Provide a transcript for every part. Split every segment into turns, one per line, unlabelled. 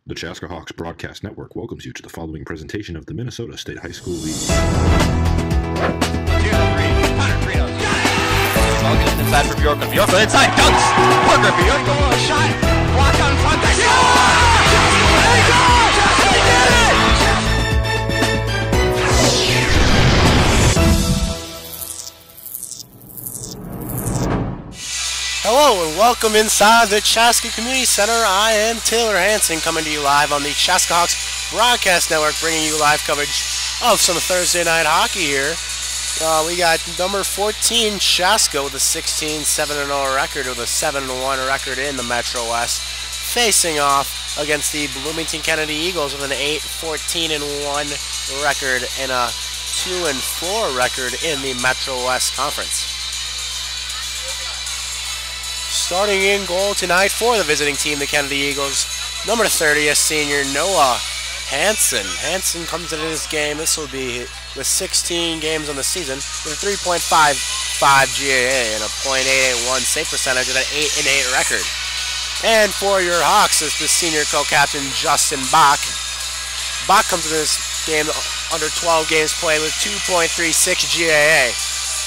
The Chaska Hawks Broadcast Network welcomes you to the following presentation of the Minnesota State High School League.
Here's a three. Connor Fritos. Got it! Ball gets inside for Bjork. Bjork on inside. Dunks! Parker Bjork. A shot. Block on front. They did it!
Hello and welcome inside the Chaska Community Center. I am Taylor Hansen coming to you live on the Chaska Hawks Broadcast Network, bringing you live coverage of some Thursday night hockey here. We got number 14 Chaska with a 16-7-0 record, with a 7-1 record in the Metro West, facing off against the Bloomington Kennedy Eagles with an 8-14-1 record and a 2-4 record in the Metro West Conference. Starting in goal tonight for the visiting team, the Kennedy Eagles, number 30, a senior, Noah Hansen. Hansen comes into this game. This will be with 16 games on the season with a 3.55 GAA and a .881 save percentage and an 8-8 record. And for your Hawks is the senior co-captain Justin Bach. Bach comes into this game under 12 games played with 2.36 GAA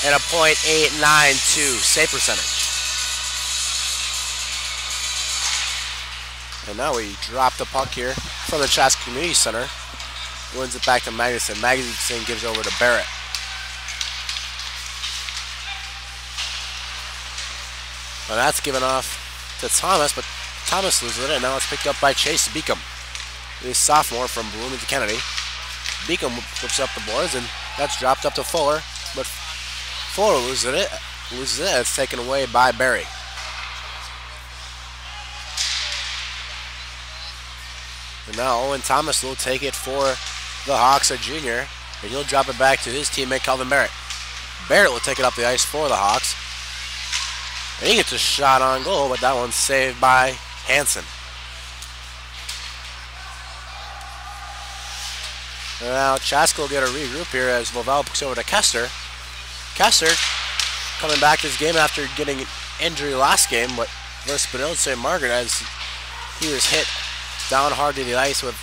and a .892 save percentage. And now we drop the puck here from the Chaska Community Center. Wins it back to Magnuson. Magnuson gives over to Barrett. Well, that's given off to Thomas, but Thomas loses it, and now it's picked up by Chase Beacom. The sophomore from Bloomington Kennedy. Beacom whips up the boards, and that's dropped up to Fuller, but Fuller loses it. It's taken away by Barry. And now Owen Thomas will take it for the Hawks, a junior, and he'll drop it back to his teammate Calvin Barrett. Barrett will take it up the ice for the Hawks. And he gets a shot on goal, but that one's saved by Hansen. And now Chaska will get a regroup here as Lovell picks over to Kester. Kester coming back this game after getting an injury last game, but versus Benilde St. Margaret, as he was hit down hard to the ice with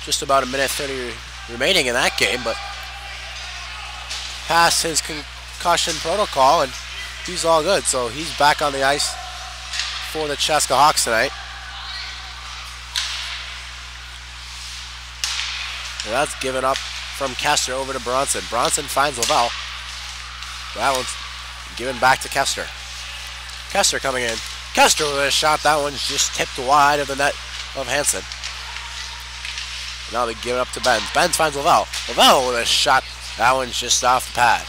just about a minute 30 remaining in that game, but passed his concussion protocol and he's all good, so he's back on the ice for the Chaska Hawks tonight. And that's given up from Kester over to Bronson. Bronson finds Lovell. That one's given back to Kester. Kester coming in. Kester with a shot. That one's just tipped wide of the net of Hansen. Now they give it up to Benz. Benz finds Lovell. Lovell with a shot. That one's just off the pad.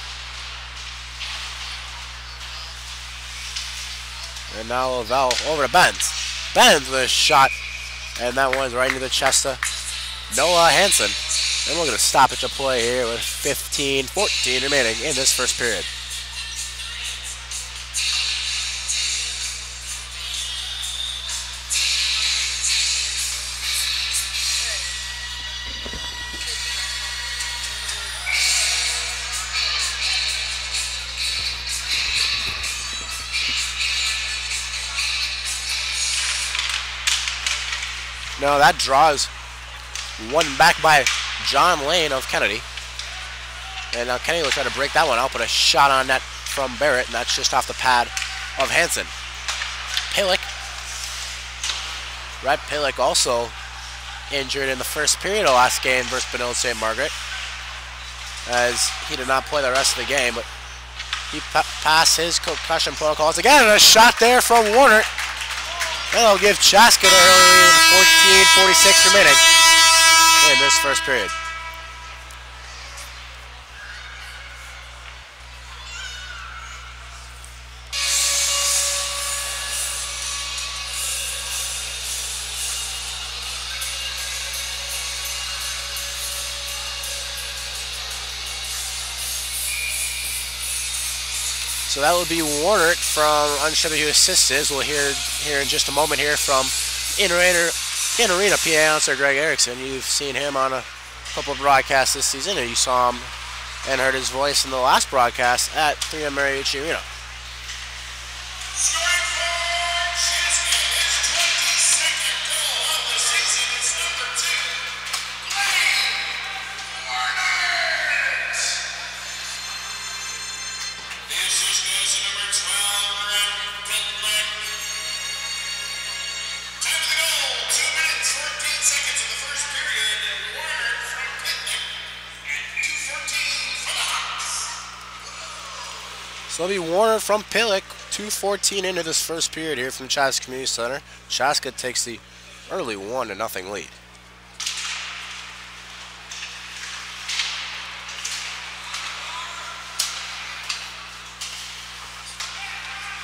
And now Lovell over to Benz. Benz with a shot. And that one's right into the chest of Noah Hansen. And we're going to stop it to play here with 15-14 remaining in this first period. Now that draws one back by John Lane of Kennedy. And now Kennedy will try to break that one out, but a shot on net from Barrett, and that's just off the pad of Hansen. Palick. Brett Palick also injured in the first period of last game versus Benilde St. Margaret, as he did not play the rest of the game, but he passed his concussion protocols again, and a shot there from Warner. That'll give Chaska the early lead with 14:46 remaining in this first period. So that will be Warner from unsure who assisted. We'll hear in just a moment here from in-arena PA announcer Greg Erickson. You've seen him on a couple of broadcasts this season, and you saw him and heard his voice in the last broadcast at 3M Mariucci Arena.
Scoring for Chaska, his 22nd goal of the season. It's number
So it'll be Warner from Pillick. 2:14 into this first period here from the Chaska Community Center. Chaska takes the early 1-0 lead.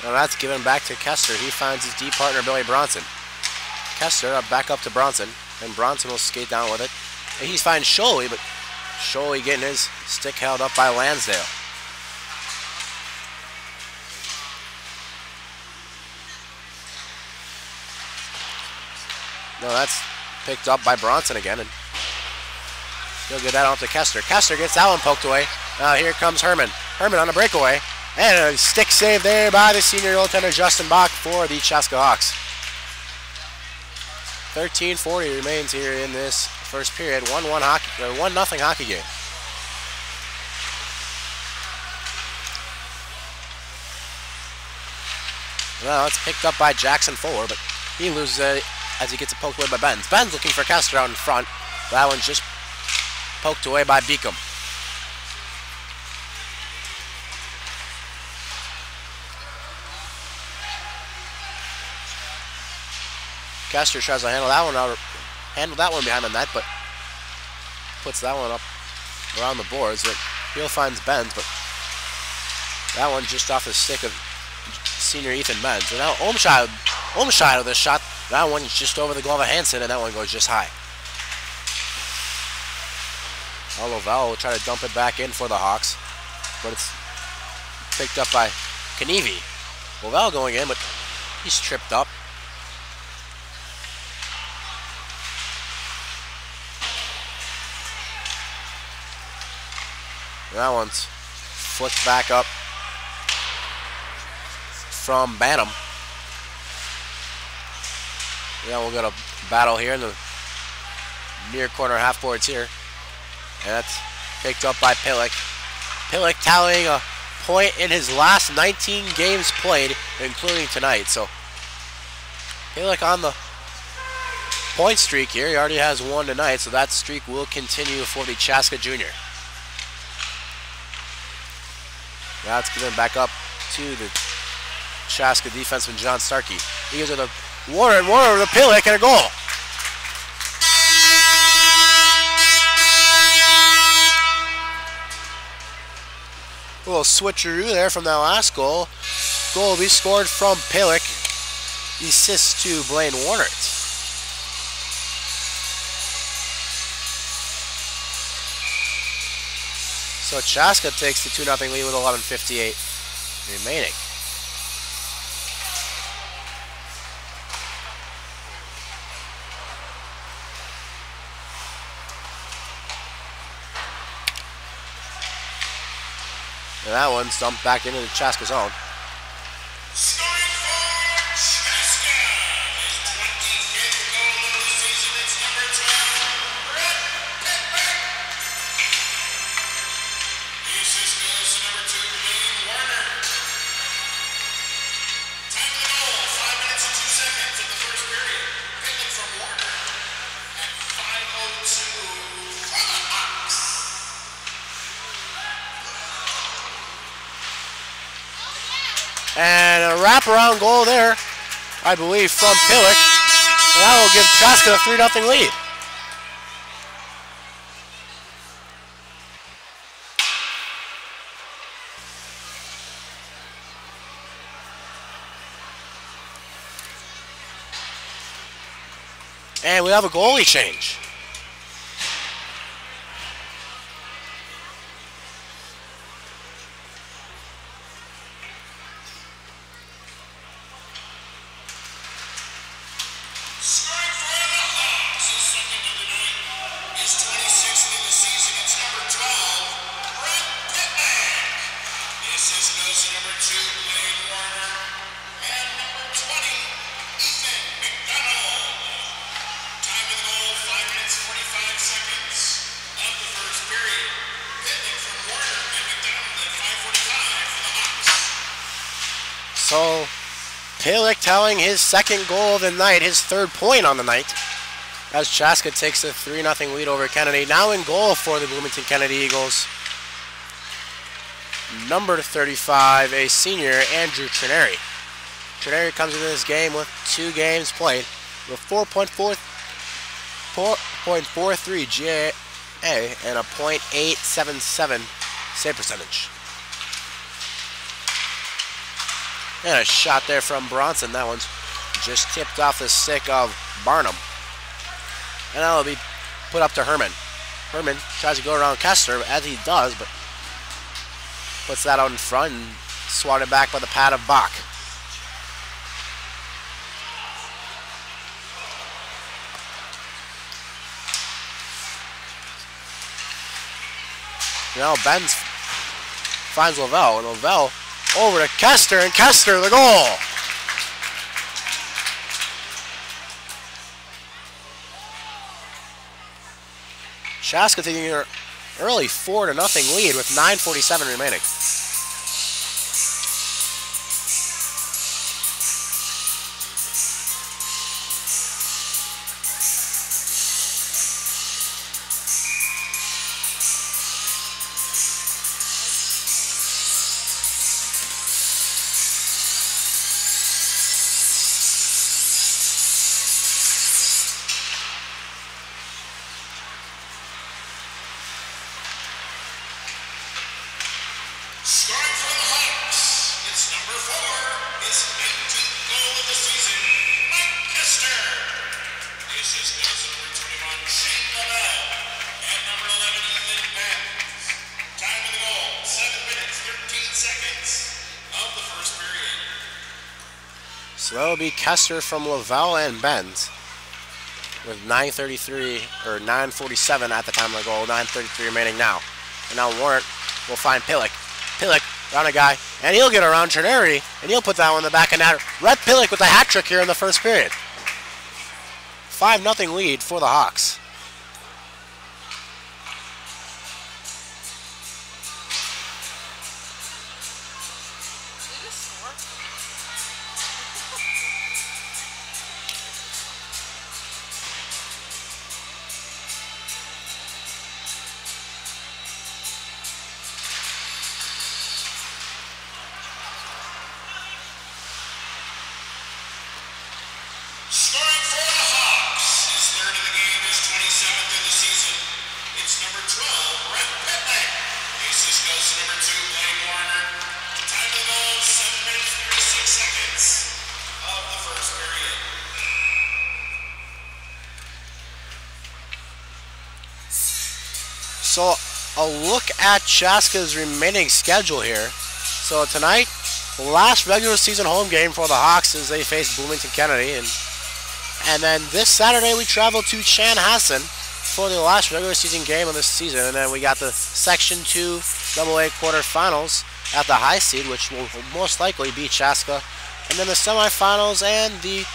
Now that's given back to Kester. He finds his D partner, Billy Bronson. Kester back up to Bronson, and Bronson will skate down with it. And he finds Sholey, but Sholey getting his stick held up by Lansdale. No, that's picked up by Bronson again, and he'll get that off to Kester. Kester gets that one poked away. Now here comes Herman. Herman on a breakaway. And a stick save there by the senior goaltender Justin Bach for the Chaska Hawks. 13:40 remains here in this first period. 1-1 hockey, or 1-0 hockey game. Well, it's picked up by Jackson Fuller, but he loses it as he gets it poked away by Benz. Benz looking for Kester out in front. That one's just poked away by Beacom. Kester tries to handle that one out, behind the net, but puts that one up around the boards. But he'll finds Benz, but that one just off the stick of senior Ethan Benz. And now Omscheid with this shot. That one's just over the glove of Hansen, and that one goes just high. Lovell will try to dump it back in for the Hawks, but it's picked up by Knievi. Lovell going in, but he's tripped up. That one's flicked back up from Bantam. Yeah, we'll get a battle here in the near corner half boards here. And that's picked up by Pillick. Pillick tallying a point in his last 19 games played, including tonight. So Pillick on the point streak here. He already has one tonight, so that streak will continue for the Chaska Junior. Now it's given back up to the Chaska defenseman, John Starkey. He gives it a Warner with a Pillick and a goal. A little switcheroo there from that last goal. Goal will be scored from Pillick. Assist to Blaine Warnert. So Chaska takes the 2-0 lead with 11:58 remaining. And that one's dumped back into the Chaska zone.
Scoring for Chaska. His 25th goal of the season. It's number 12, Brett Pittman. The assist goes to number 2, Blaine Warner. Time of the goal, 5 minutes and 2 seconds of the first period. Pittman from Warner. At 5:02 for the Hawks.
And a wraparound goal there, I believe, from Pillick. And that will give Chaska a 3-0 lead. And we have a goalie change.
Scoring for the Hawks, his second of the night, his 26th of the season. It's number 12, Brett Pittman. The assist goes to number 2, Blaine Warner, and number 20, Ethan McDonald. Time of the goal, 5 minutes 45 seconds of the first period. Pittman from Warner and McDonald at 5:45 for the Hawks.
So Pillick tallying his second goal of the night, his third point on the night, as Chaska takes a 3-0 lead over Kennedy. Now in goal for the Bloomington Kennedy Eagles number 35, a senior, Andrew Trineri. Trineri comes into this game with 2 games played with 4.43 GA and a .877 save percentage. And a shot there from Bronson. That one's just tipped off the stick of Barnum. And that'll be put up to Herman. Herman tries to go around Kester, as he does, but puts that out in front and swatted back by the pad of Bach. Now Benz finds Lavelle, and Lavelle over to Kester, and Kester the goal. Chaska taking an early 4-0 lead with 9:47 remaining.
Scoring for the Hawks, it's number 4, his 19th goal of the season, Mike Kester. This is goes to number 21, Shane Lavelle, and number 11, Ethan Benz. Time of the goal, 7 minutes, 13 seconds of the first period.
So that'll be Kester from Lavelle and Benz with 9:33 or 9:47 at the time of the goal, 9:33 remaining now. And now Warrant will find Pillick. Pillick around a guy, and he'll get around Trineri, and he'll put that one in the back of net. Rhett Pillick with a hat trick here in the first period. 5-0 lead for the Hawks.
Scoring for the Hawks, his third of the game, his 27th of the season. It's number 12, Brett Pitlick. Assist goes to number 2, Blaine Warner. Time of the goal, 7 minutes, 36 seconds of the first period.
So a look at Chaska's remaining schedule here. So tonight, the last regular season home game for the Hawks as they face Bloomington Kennedy, and then this Saturday we travel to Chanhassen for the last regular season game of this season, and then we got the Section 2 AA quarterfinals at the high seed, which will most likely be Chaska, and then the semifinals and the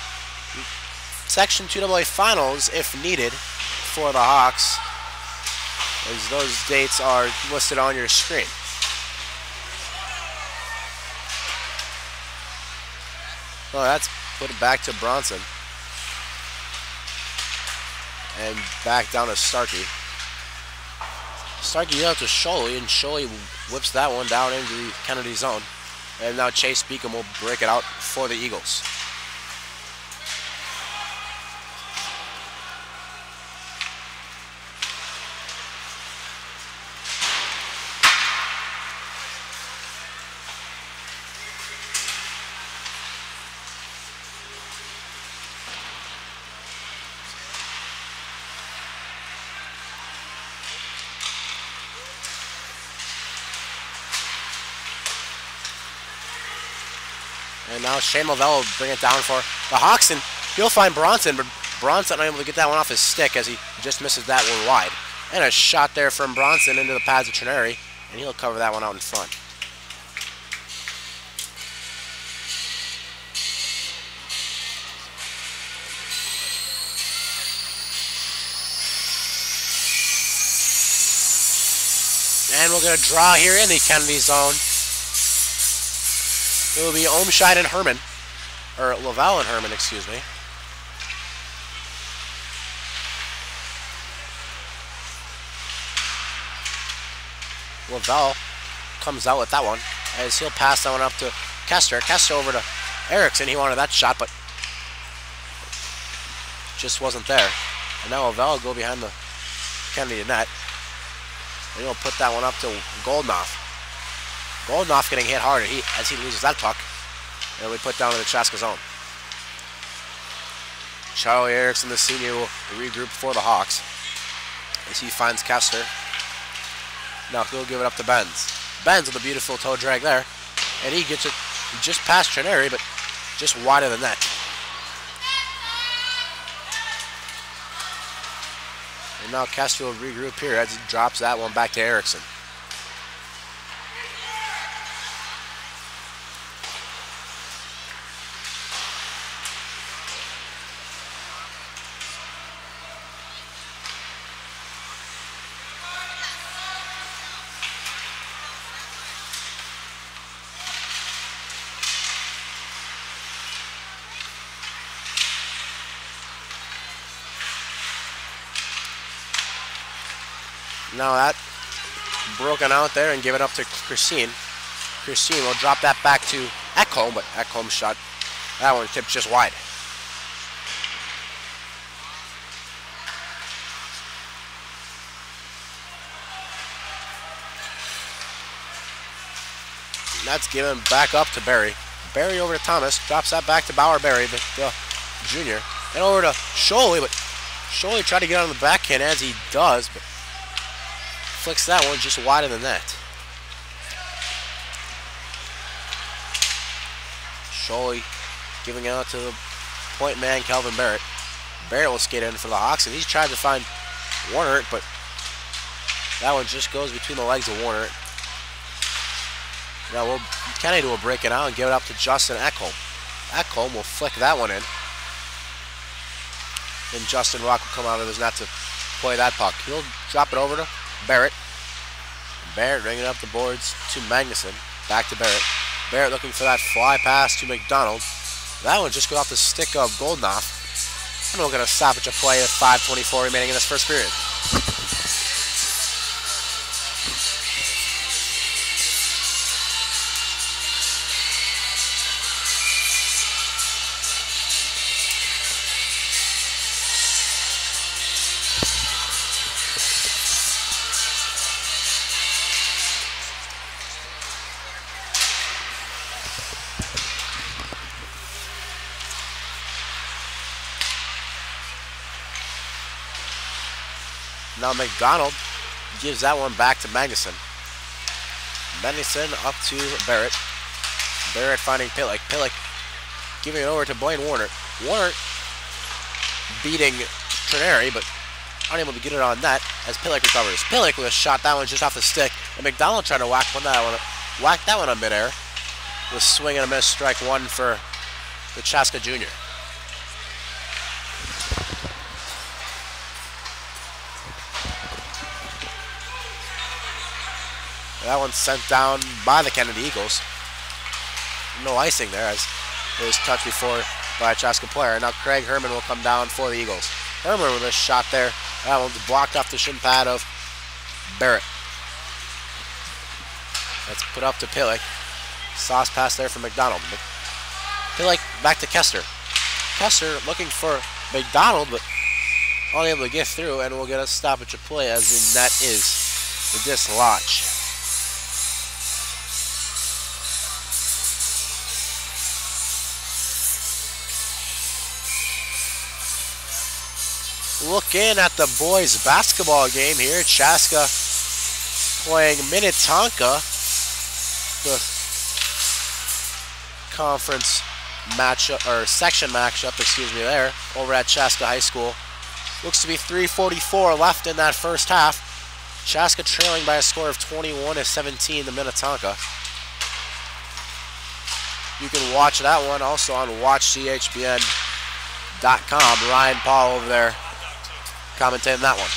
Section 2 AA finals if needed for the Hawks, as those dates are listed on your screen. Well, that's put it back to Bronson. And back down to Starkey. Starkey out to Sholey, and Sholey whips that one down into the Kennedy zone. And now Chase Beacom will break it out for the Eagles. And now Shane Lavelle will bring it down for the Hawks, and he'll find Bronson, but Bronson unable to get that one off his stick as he just misses that one wide. And a shot there from Bronson into the pads of Trineri, and he'll cover that one out in front. And we'll get a draw here in the Kennedy zone. It will be Ohmscheid and Herman, or Lavelle and Herman, excuse me. Lavelle comes out with that one as he'll pass that one up to Kester. Kester over to Erickson. He wanted that shot, but just wasn't there. And now Ovell will go behind the Kennedy net. And he'll put that one up to Goldnoff. Goldnoff getting hit hard as he loses that puck. And we put down in the Chaska zone. Charlie Erickson, the senior, will regroup for the Hawks as he finds Kester. Now he'll give it up to Benz. Benz with a beautiful toe drag there. And he gets it just past Trineri, but just wide of the net. And now Kester will regroup here as he drops that one back to Erickson. Now that broken out there and give it up to Christine. Christine will drop that back to Ekholm, but Ekholm's shot, that one tipped just wide. And that's given back up to Barry. Barry over to Thomas, drops that back to Bauer Barry, the junior. And over to Scholey, but Scholey tried to get on the backhand as he does, but flicks that one just wide of the net. Scholey giving it out to the point man, Calvin Barrett. Barrett will skate in for the Hawks, and he's tried to find Warner, but that one just goes between the legs of Warner. Now Kennedy will break it out and give it up to Justin Ekholm. Ekholm will flick that one in. And Justin Rock will come out of his net to play that puck. He'll drop it over to Barrett. Barrett bringing up the boards to Magnuson. Back to Barrett. Barrett looking for that fly pass to McDonald. That one just goes off the stick of Goldnoff. And we're going to stop at a play at 5:24 remaining in this first period. Now McDonald gives that one back to Magnuson. Magnuson up to Barrett. Barrett finding Pillick. Pillick giving it over to Blaine Warner. Warner beating Trineri, but unable to get it on net as Pillick recovers. Pillick with a shot, that one just off the stick. And McDonald trying to whack that one on midair. With swing and a miss, strike one for the Chaska junior. That one's sent down by the Kennedy Eagles. No icing there as it was touched before by a Chaska player. Now Craig Herman will come down for the Eagles. Herman with a shot there. That one's blocked off the shin pad of Barrett. That's put up to Pillick. Sauce pass there from McDonald. Pillick back to Kester. Kester looking for McDonald, but unable to get through, and we'll get a stoppage of play as the net is dislodged. Looking at the boys basketball game here, Chaska playing Minnetonka, the conference matchup, or section matchup, excuse me, there, over at Chaska High School. Looks to be 3:44 left in that first half. Chaska trailing by a score of 21-17 to Minnetonka. You can watch that one also on watchchbn.com. Ryan Paul over there commentating that one.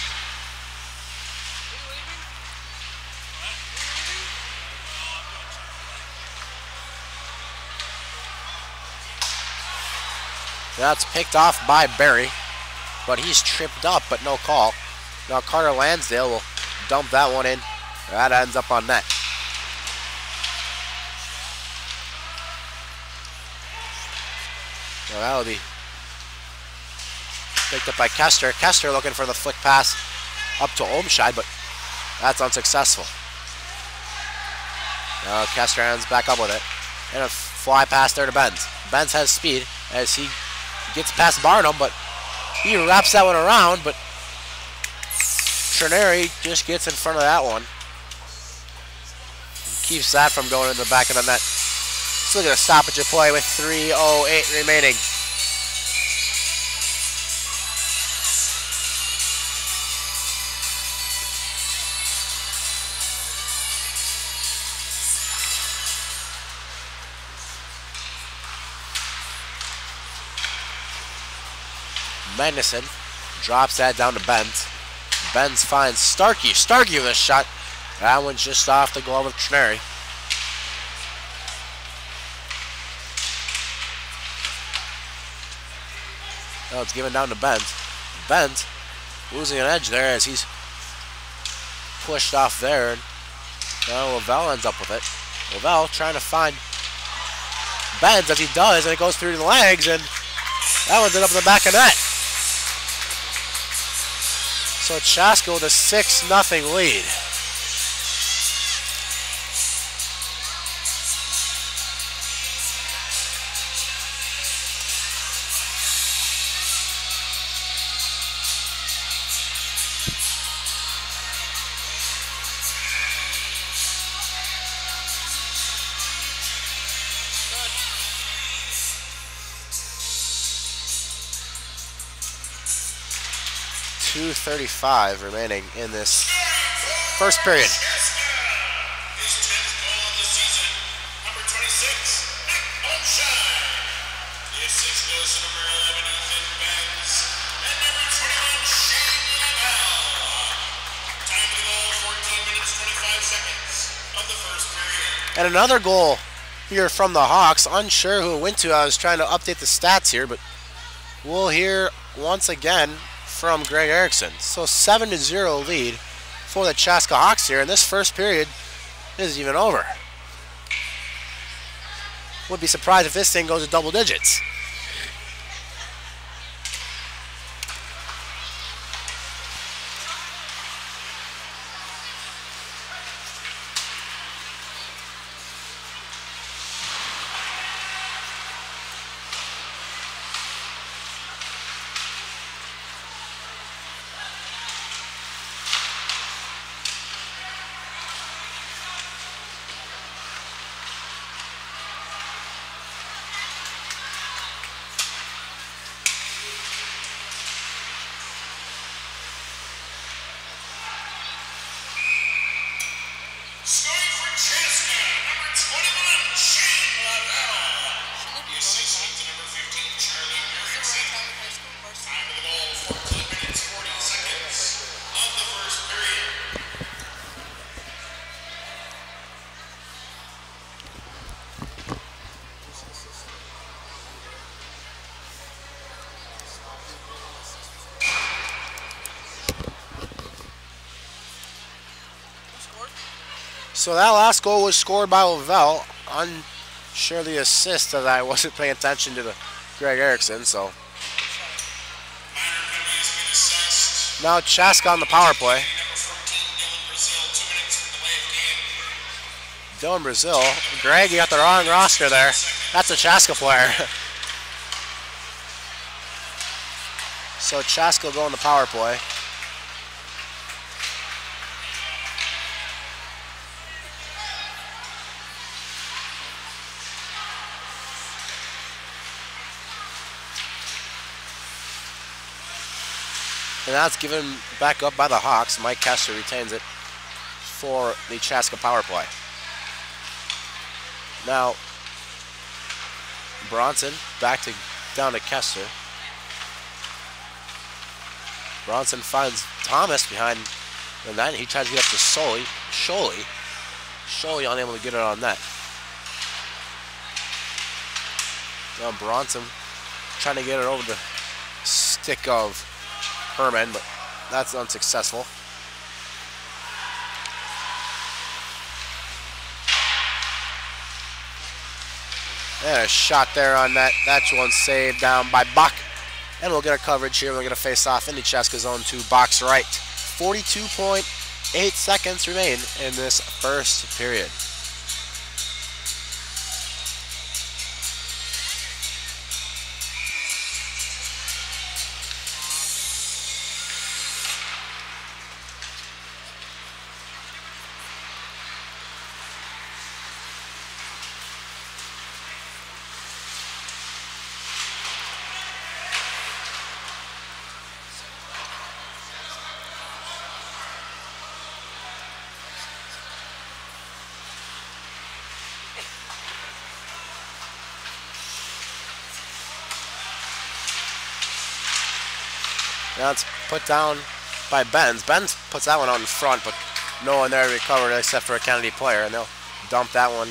That's picked off by Barry, but he's tripped up, but no call. Now Carter Lansdale will dump that one in. That ends up on net. Well, that will be picked up by Kester. Kester looking for the flick pass up to Olmscheid, but that's unsuccessful. Now Kester ends back up with it. And a fly pass there to Benz. Benz has speed as he gets past Barnum, but he wraps that one around, but Trineri just gets in front of that one. Keeps that from going in the back of the net. So look at a stoppage of play with 3:08 remaining. Magnuson drops that down to Benz. Benz finds Starkey. Starkey with a shot. That one's just off the glove of Trineri. Now it's given down to Benz. Benz losing an edge there as he's pushed off there. And now Lavelle ends up with it. Lavelle trying to find Benz as he does, and it goes through the legs, and that one's up in the back of net. So Chaska with a 6-0 lead. .235 remaining in this first period.
His 10th goal of the season. Number 26, Nick Olmscheid. His 6th goes to number 11, Ethan Benz. And number 21, Shane Lavelle. Time to the goal, 14 minutes, 25 seconds of the first period.
And another goal here from the Hawks. Unsure who it went to. I was trying to update the stats here, but we'll hear once again from Greg Erickson. So 7-0 lead for the Chaska Hawks here, and this first period isn't even over. Would be surprised if this thing goes to double digits.
Scoring for Chaska, number 21, Shane Lavelle. The assistant to number 15, Charlie Erickson. Time of the goal, 14 minutes, 40 seconds of the first period.
So that last goal was scored by Lavelle. Unsure the assist, as I wasn't paying attention to the Greg Erickson. So
Minor penalties been assessed.
now Chaska on the power play.
Number 14, Dylan Brazil, 2 minutes from the way of game.
Dylan Brazil. Greg, you got the wrong roster there. That's a Chaska player. So Chaska will go on the power play. And that's given back up by the Hawks. Mike Kester retains it for the Chaska power play. Now, Bronson down to Kester. Bronson finds Thomas behind the net. He tries to get up to Sholey. Sholey unable to get it on net. Now Bronson trying to get it over the stick of Herman, but that's unsuccessful. And a shot there on that. That's one saved down by Bach. And we'll get a coverage here. We'll get a face-off in the Chaska zone to box right. 42.8 seconds remain in this first period. Now it's put down by Benz. Benz puts that one out in front, but no one there to recover except for a Kennedy player, and they'll dump that one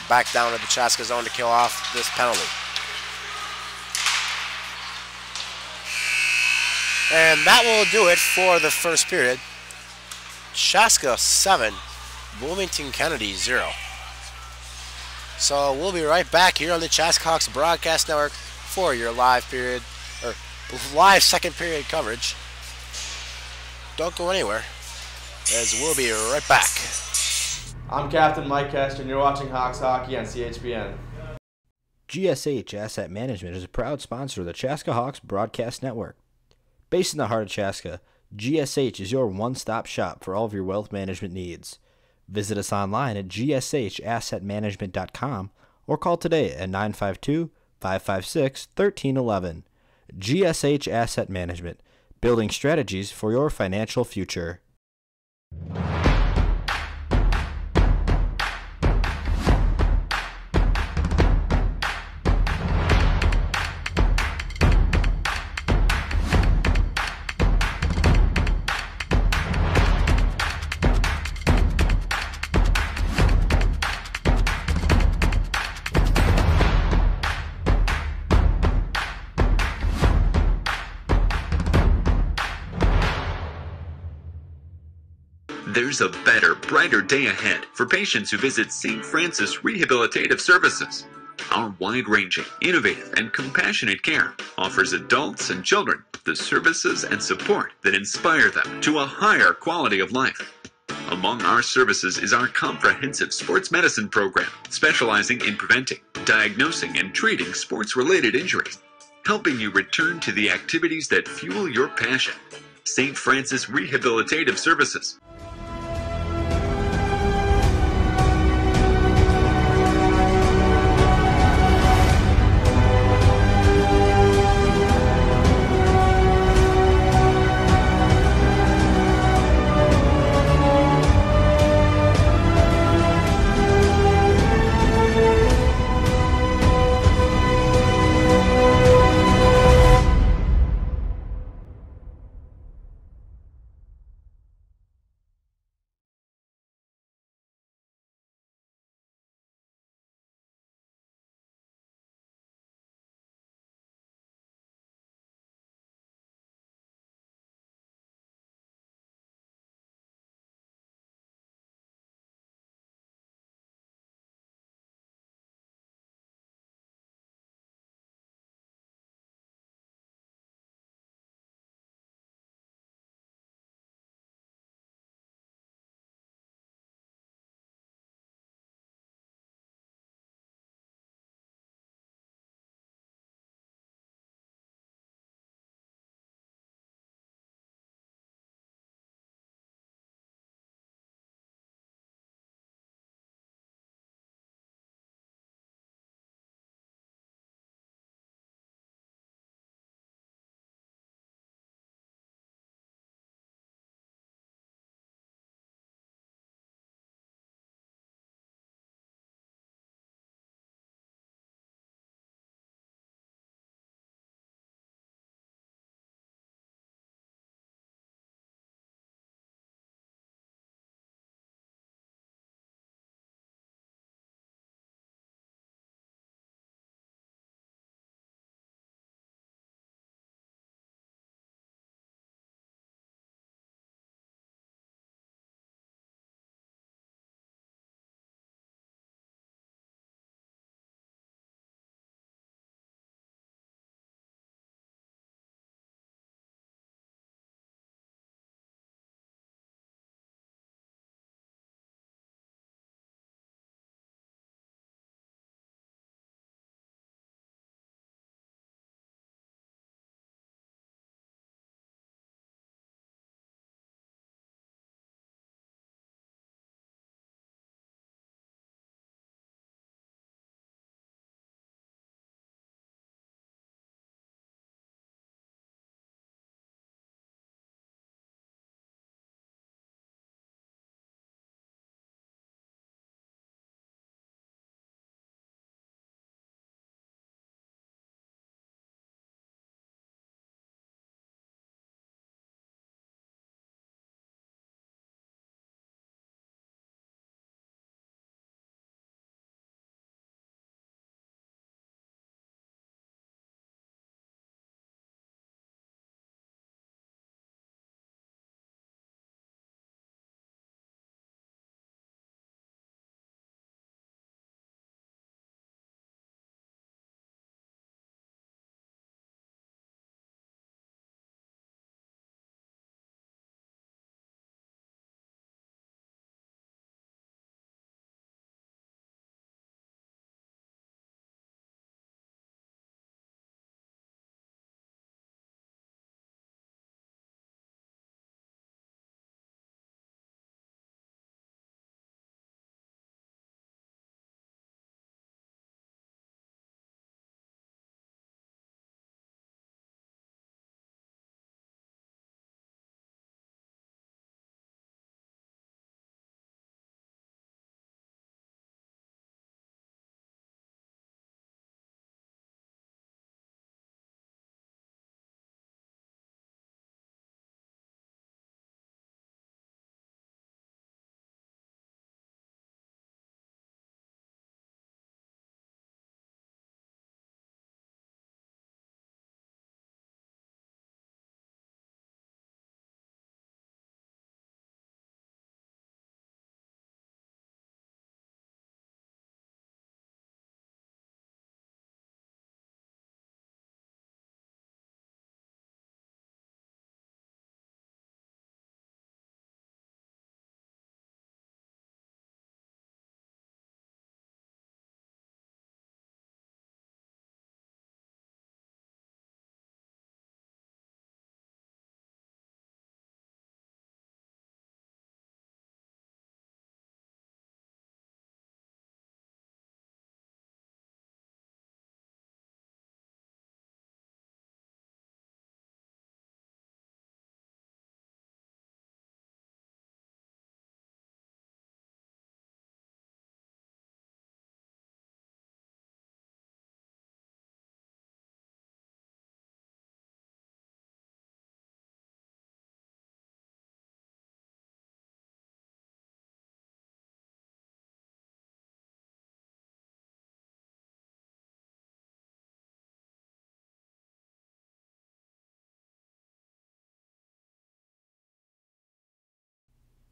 back down to the Chaska zone to kill off this penalty. And that will do it for the first period. Chaska 7, Bloomington Kennedy 0. So we'll be right back here on the Chaska Hawks Broadcast Network for your live period, or live second period coverage. Don't go anywhere, as we'll be right back.
I'm Captain Mike Kester, and you're watching Hawks Hockey on CHBN.
GSH Asset Management is a proud sponsor of the Chaska Hawks Broadcast Network. Based in the heart of Chaska, GSH is your one-stop shop for all of your wealth management needs. Visit us online at gshassetmanagement.com or call today at 952-556-1311. GSH Asset Management, building strategies for your financial future.
There's a better, brighter day ahead for patients who visit St. Francis Rehabilitative Services. Our wide-ranging, innovative, and compassionate care offers adults and children the services and support that inspire them to a higher quality of life. Among our services is our comprehensive sports medicine program, specializing in preventing, diagnosing, and treating sports-related injuries, helping you return to the activities that fuel your passion. St. Francis Rehabilitative Services.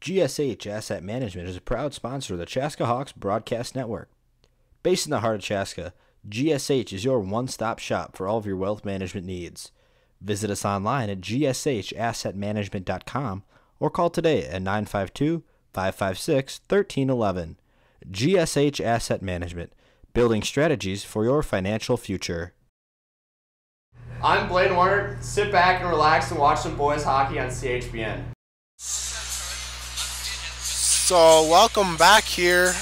GSH Asset Management is a proud sponsor of the Chaska Hawks Broadcast Network. Based in the heart of Chaska, GSH is your one-stop shop for all of your wealth management needs. Visit us online at gshassetmanagement.com or call today at 952-556-1311. GSH Asset Management, building strategies for your financial future.
I'm Blaine Warner. Sit back and relax and watch some boys hockey on CHBN.
So welcome back here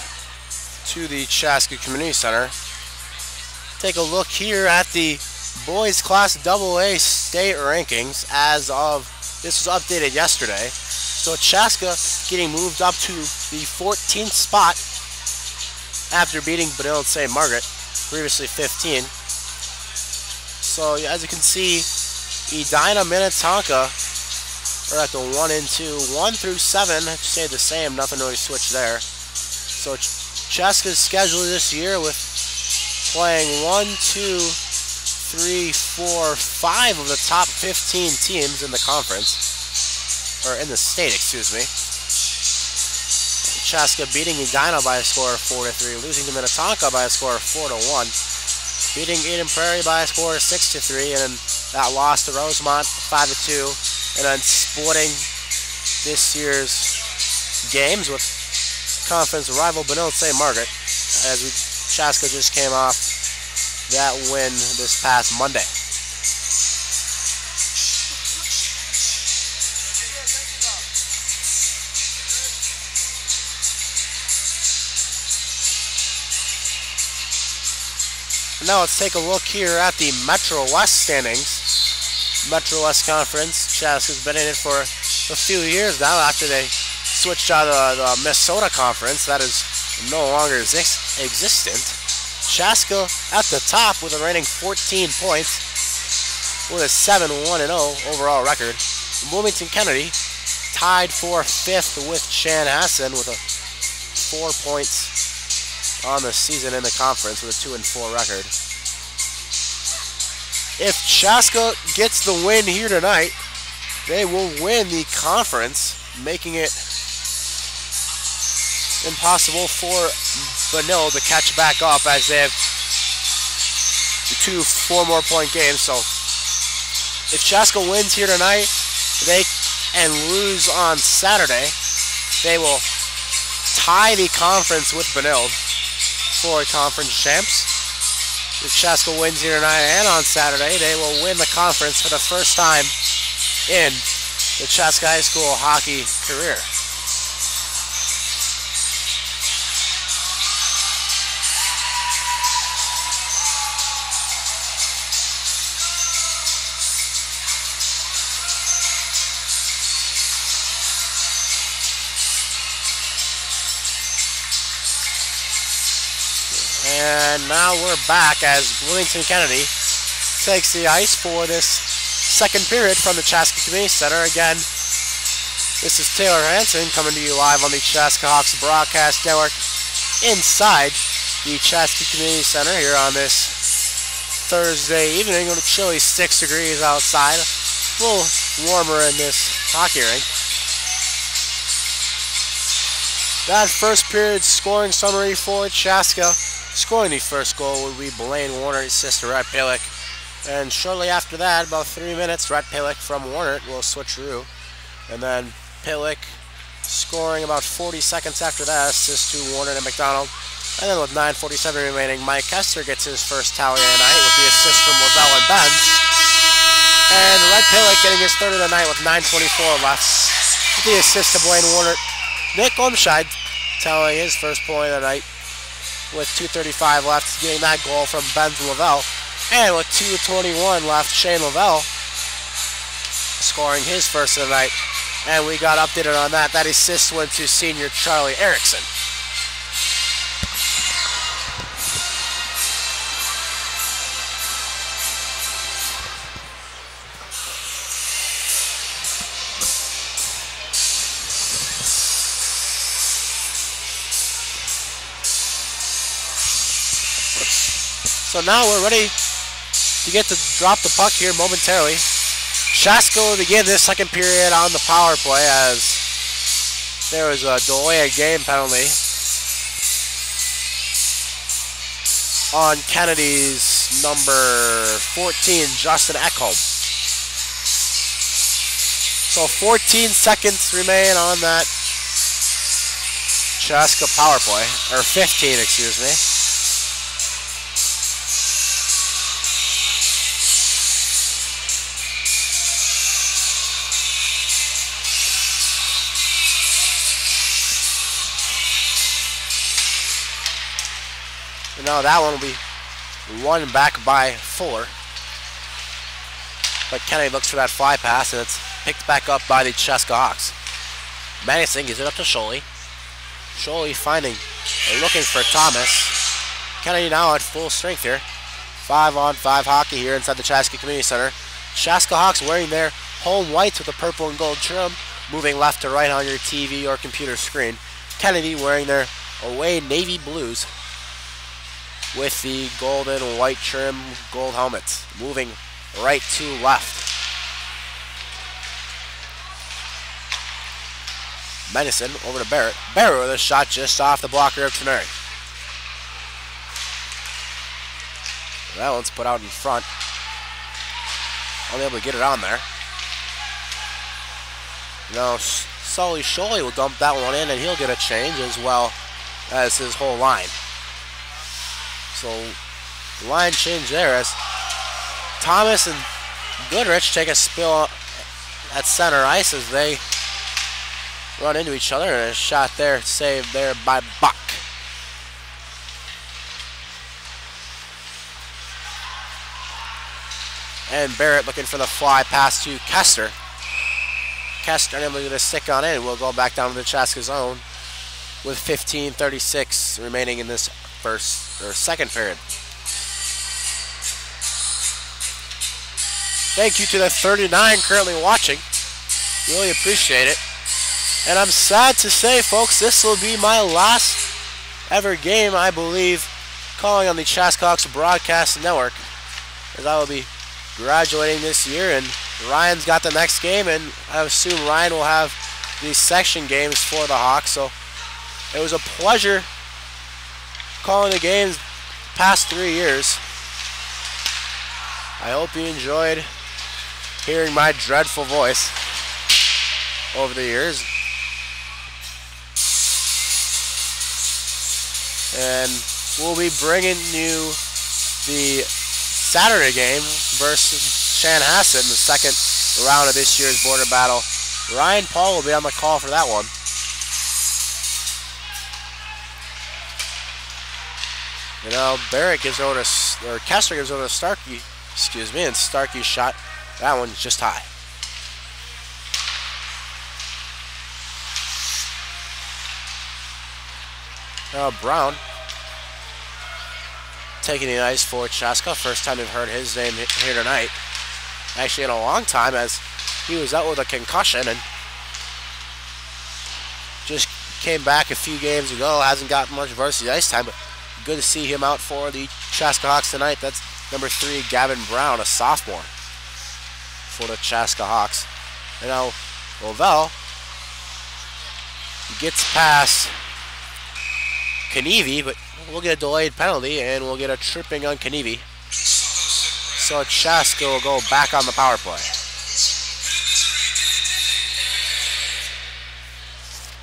to the Chaska Community Center. Take a look here at the boys Class AA state rankings as of, this was updated yesterday. So Chaska getting moved up to the 14th spot after beating Benilde St. Margaret, previously 15. So as you can see, Edina, Minnetonka are at the 1 and 2. 1 through 7 stayed the same, nothing really switched there. So Chaska's schedule this year with playing 1, 2, 3, 4, 5 of the top 15 teams in the conference, or in the state, excuse me. Chaska beating Edina by a score of 4-3, losing to Minnetonka by a score of 4-1, beating Eden Prairie by a score of 6-3, and then that loss to Rosemont 5-2. And then splitting this year's games with conference rival Benilde St. Margaret, as Chaska just came off that win this past Monday. Now let's take a look here at the Metro West standings. Metro West Conference. Chaska's been in it for a few years now after they switched out of the Minnesota Conference. That is no longer existent. Chaska at the top with a reigning 14 points with a 7-1-0 overall record. Bloomington Kennedy tied for 5th with Chanhassen with a 4 points on the season in the conference with a 2-4 record. If Chaska gets the win here tonight, they will win the conference, making it impossible for Benilde to catch back up as they have 2 4-more-point games. So if Chaska wins here tonight and lose on Saturday, they will tie the conference with Benilde for conference champs. If Chaska wins here tonight and on Saturday, they will win the conference for the first time in the Chaska High School hockey career. And now we're back as Bloomington Kennedy takes the ice for this second period from the Chaska Community Center. Again, this is Taylor Hansen coming to you live on the Chaska Hawks Broadcast Network inside the Chaska Community Center here on this Thursday evening. With a chilly 6 degrees outside, a little warmer in this hockey rink. That first period scoring summary for Chaska. Scoring the first goal would be Blaine Warner, his sister, Rhett Palick. And shortly after that, about 3 minutes, Rhett Palick from Warner will switch through. And then Palick scoring about 40 seconds after that, assist to Warner and McDonald. And then with 9:47 remaining, Mike Kester gets his first tally of the night with the assist from Lavelle and Benz. And Rhett Palick getting his third of the night with 9:24 left. With the assist to Blaine Warner. Nick Olmscheid tallying his first point of the night with 2:35 left, getting that goal from Benz Lavelle. And with 2:21 left, Shane Lavelle scoring his first of the night. And we got updated on that. That assist went to senior Charlie Erickson. So now we're ready to get to drop the puck here momentarily. Chaska will begin this second period on the power play as There was a delay of game penalty on Kennedy's number 14, Justin Ekholm. So 14 seconds remain on that Chaska power play, or 15, excuse me. And now that one will be won back by 4. But Kennedy looks for that fly pass, and it's picked back up by the Chaska Hawks. Madison gives it up to Sholey. Sholey finding and looking for Thomas. Kennedy now at full strength here. 5-on-5 hockey here inside the Chaska Community Center. Chaska Hawks wearing their home whites with a purple and gold trim, moving left to right on your TV or computer screen. Kennedy wearing their away navy blues with the golden and white trim gold helmets, moving right to left. Medicine over to Barrett. Barrett with a shot just off the blocker of Teneri. That one's put out in front. I'll be able to get it on there. Now Sully Sholey will dump that one in, and he'll get a change as well as his whole line. So line change there as Thomas and Goodrich take a spill at center ice as they run into each other, and a shot there saved there by Buck. And Barrett looking for the fly pass to Kester. Kester unable to stick on it, and we'll go back down to the Chaska zone with 15:36 remaining in this second period. Thank you to the 39 currently watching. Really appreciate it. And I'm sad to say, folks, this will be my last ever game, I believe, calling on the Chaska Hawks Broadcast Network, as I will be graduating this year, and Ryan's got the next game, and I assume Ryan will have these section games for the Hawks. So it was a pleasure calling the games past 3 years. I hope you enjoyed hearing my dreadful voice over the years. And we'll be bringing you the Saturday game versus Chanhassen in the second round of this year's border battle. Ryan Paul will be on the call for that one. You know, Barrett gives over to, or Kester gives over to Starkey, excuse me, and Starkey's shot, that one's just high. Now Brown taking the ice for Chaska. First time we've heard his name here tonight. Actually in a long time, as he was out with a concussion and just came back a few games ago. Hasn't gotten much varsity ice time, but good to see him out for the Chaska Hawks tonight. That's number 3, Gavin Brown, a sophomore for the Chaska Hawks. And now Lovell gets past Kanivi, but we'll get a delayed penalty and we'll get a tripping on Kanivi. So Chaska will go back on the power play.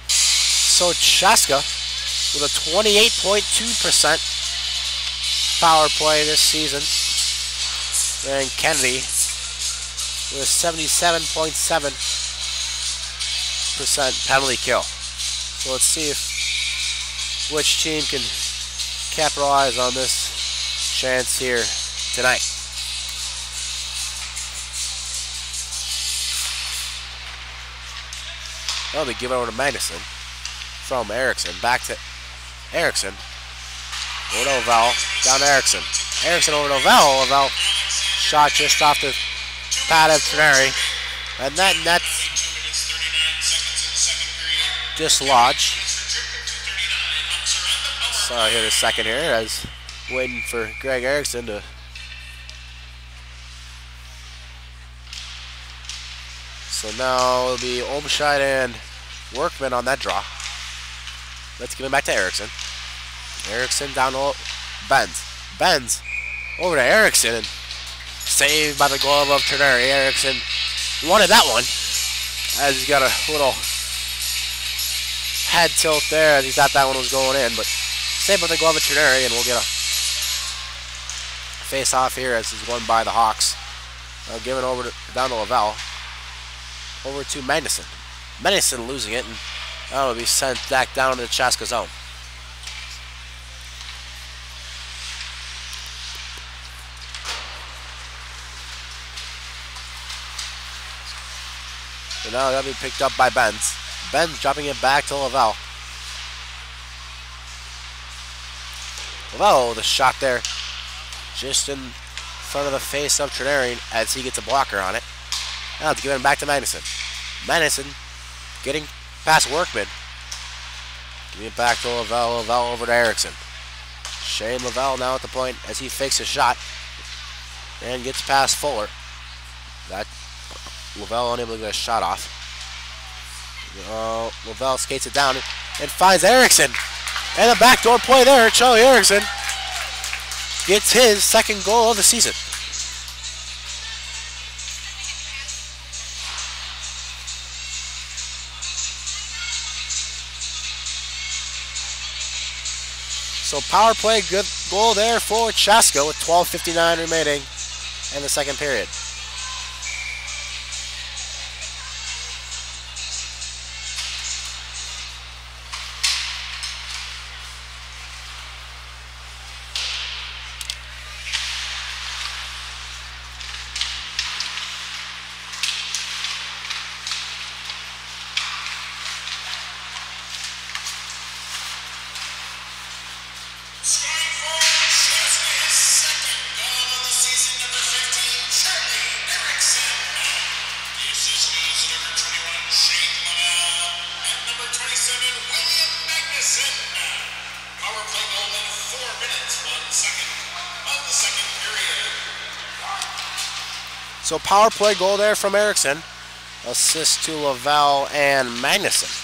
So Chaska with a 28.2% power play this season. And Kennedy with a 77.7% penalty kill. So let's see which team can capitalize on this chance here tonight. Well, they give it over to Magnuson from Erickson. Back to Erickson. Over to Ovell. Down to Erickson. Erickson over to Ovell. Ovell shot just off the pad of Teneri. And that net's dislodged. So here the second here, as waiting for Greg Erickson to. So now it'll be Olmscheid and Workman on that draw. Let's give it back to Erickson. Erickson down to Benz. Benz over to Erickson and saved by the glove of Trineri. Erickson wanted that one as he's got a little head tilt there as he thought that one was going in, but saved by the glove of Trineri, and we'll get a face off here as he's won by the Hawks. Given over down to Lavelle. Over to Magnuson. Magnuson losing it, and that will be sent back down to the Chaska zone. So now that'll be picked up by Benz. Benz dropping it back to Lavelle. Lavelle with a shot there. Just in front of the face of Trineri as he gets a blocker on it. Now it's given back to Magnuson. Magnuson getting past Workman. Giving it back to Lavelle. Lavelle over to Erickson. Shane Lavelle now at the point as he fakes a shot and gets past Fuller. That Lavelle unable to get a shot off. Lavelle skates it down and finds Erickson. And a backdoor play there. Charlie Erickson gets his second goal of the season. So power play, good goal there for Chaska with 12:59 remaining in the second period.
Scoring for Chaska, his second goal of the season, number 15, Charlie Erickson. The assist goes to number 21, Shane Lavelle, and number 27, William Magnuson. Power play goal in 4 minutes, 1 second of the second period.
So power play goal there from Erickson. Assist to Lavelle and Magnuson.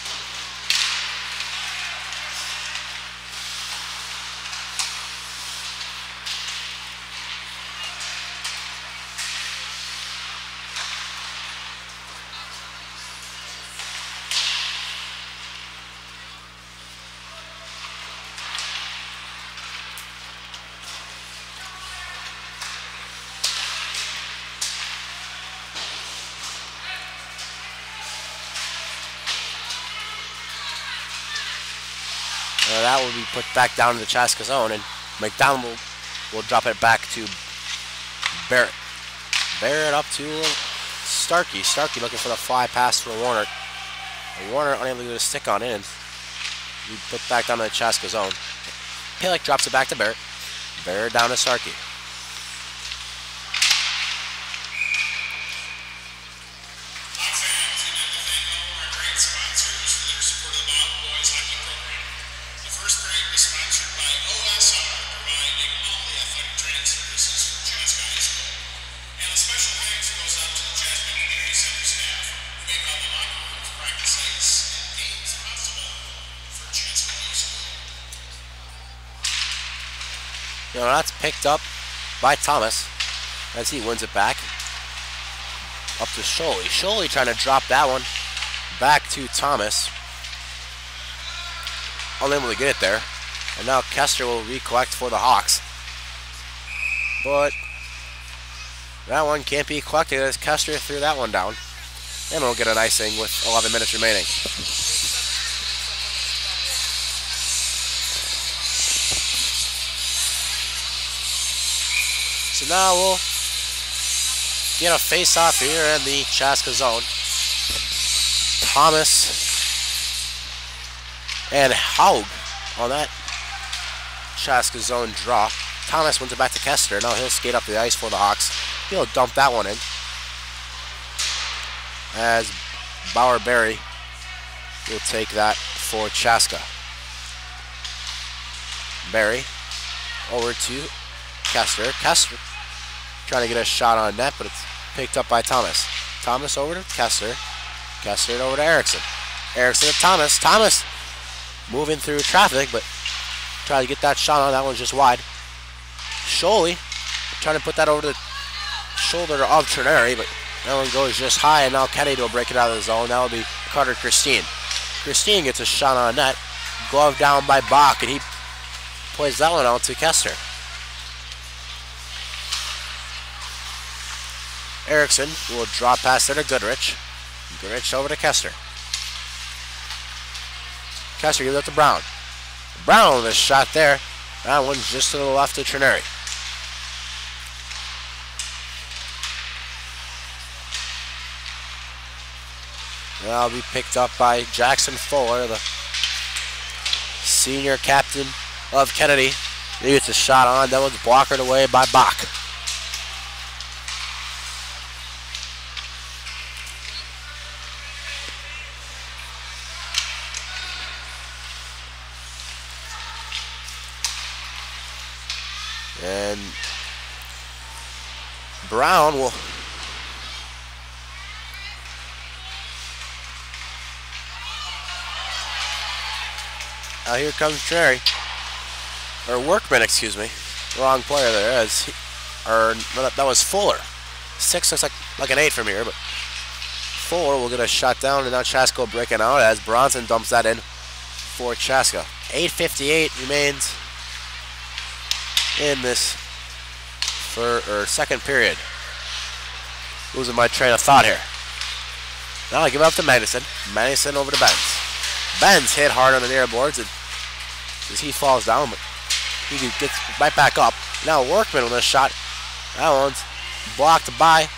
That will be put back down to the Chaska zone, and McDonald will drop it back to Barrett. Barrett up to Starkey. Starkey looking for the fly pass for Warner. Warner unable to get a stick on it, and we put back down to the Chaska zone. Palick drops it back to Barrett. Barrett down to Starkey. You know, that's picked up by Thomas as he wins it back. Up to Sholey. Sholey trying to drop that one back to Thomas. Unable to get it there. And now Kester will recollect for the Hawks. But that one can't be collected as Kester threw that one down. And we'll get an icing with 11 minutes remaining. So now we'll get a face-off here in the Chaska zone. Thomas and Haug on that Chaska zone draw. Thomas wins it back to Kester. Now he'll skate up the ice for the Hawks. He'll dump that one in. As Bauer Berry will take that for Chaska. Berry over to Kester. Kester trying to get a shot on net, but it's picked up by Thomas. Thomas over to Kester. Kester over to Erickson. Erickson to Thomas. Thomas moving through traffic, but trying to get that shot on. That one's just wide. Sholey trying to put that over the shoulder of Trineri, but that one goes just high, and now Kennedy will break it out of the zone. That will be Carter Christine. Christine gets a shot on net. Glove down by Bach, and he plays that one out to Kester. Erickson will drop past there to Goodrich. Goodrich over to Kester. Kester gives it to Brown. Brown with a shot there. That one's just to the left of Trineri. That'll be picked up by Jackson Fuller, the senior captain of Kennedy. He gets a shot on. That one's blocked away by Bach. And Brown will now here comes Trineri. Or Workman, excuse me. Wrong player there. That was Fuller. 6 looks like an 8 from here, but Fuller will get a shot down, and now Chaska breaking out as Bronson dumps that in for Chaska. 8:58 remains in this second period. Losing my train of thought here. Now I give it up to Magnuson. Magnuson over to Benz. Benz hit hard on the near boards as he falls down, but he gets right back up. Now Workman with a shot. That one's blocked by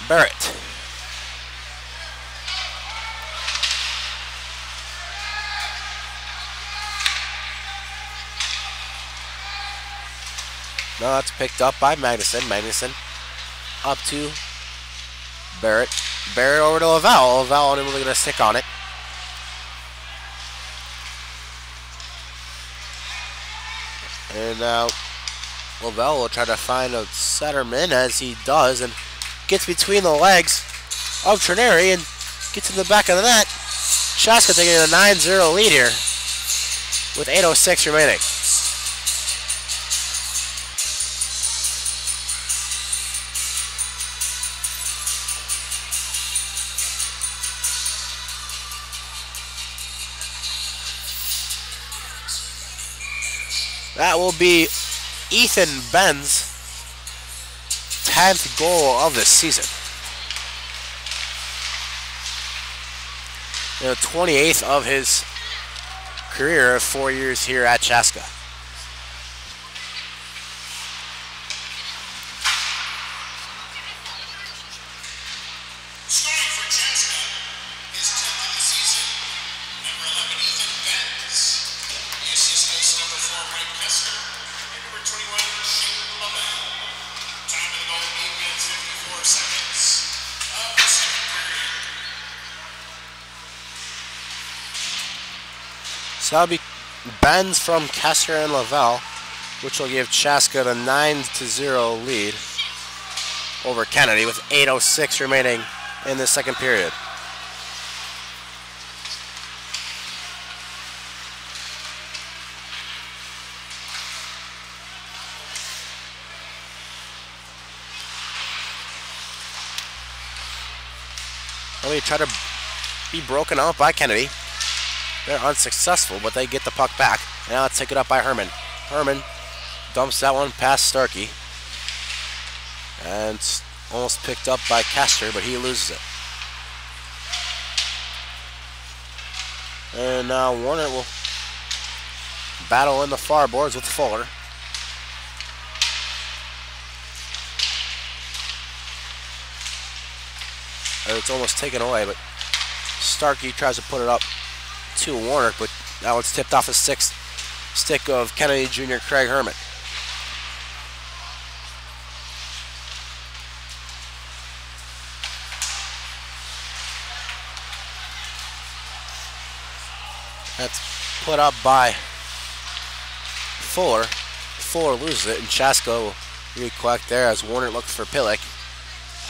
Barrett. Now that's picked up by Magnuson. Magnuson up to Barrett. Barrett over to Lavelle. Lavelle unable to get a stick on it. And now Lavelle will try to find a centerman, as he does, and gets between the legs of Trineri and gets in the back of the net. Chaska taking a 9-0 lead here with 8:06 remaining. That will be Ethan Ben's 10th goal of the season. The 28th of his career of 4 years here at Chaska.
Scoring for Chaska, his 10th of the season. Number 11, Ethan Benz. The assist goes to number 4, Mike Kester. And number 21, Shane Lavelle. Time of the goal, 8 minutes, 54 seconds of the second period.
So that'll be Benz from Kester and Lavelle, which will give Chaska the 9-0 lead over Kennedy with 8:06 remaining in the second period. They try to be broken out by Kennedy. They're unsuccessful, but they get the puck back. And now it's taken up by Herman. Herman dumps that one past Starkey. And it's almost picked up by Kester, but he loses it. And now Warner will battle in the far boards with Fuller. And it's almost taken away, but Starkey tries to put it up to Warner, but now it's tipped off the sixth stick of Kennedy Jr. Craig Herman. That's put up by Fuller. Fuller loses it, and Chaska will recollect there as Warner looks for Pillick.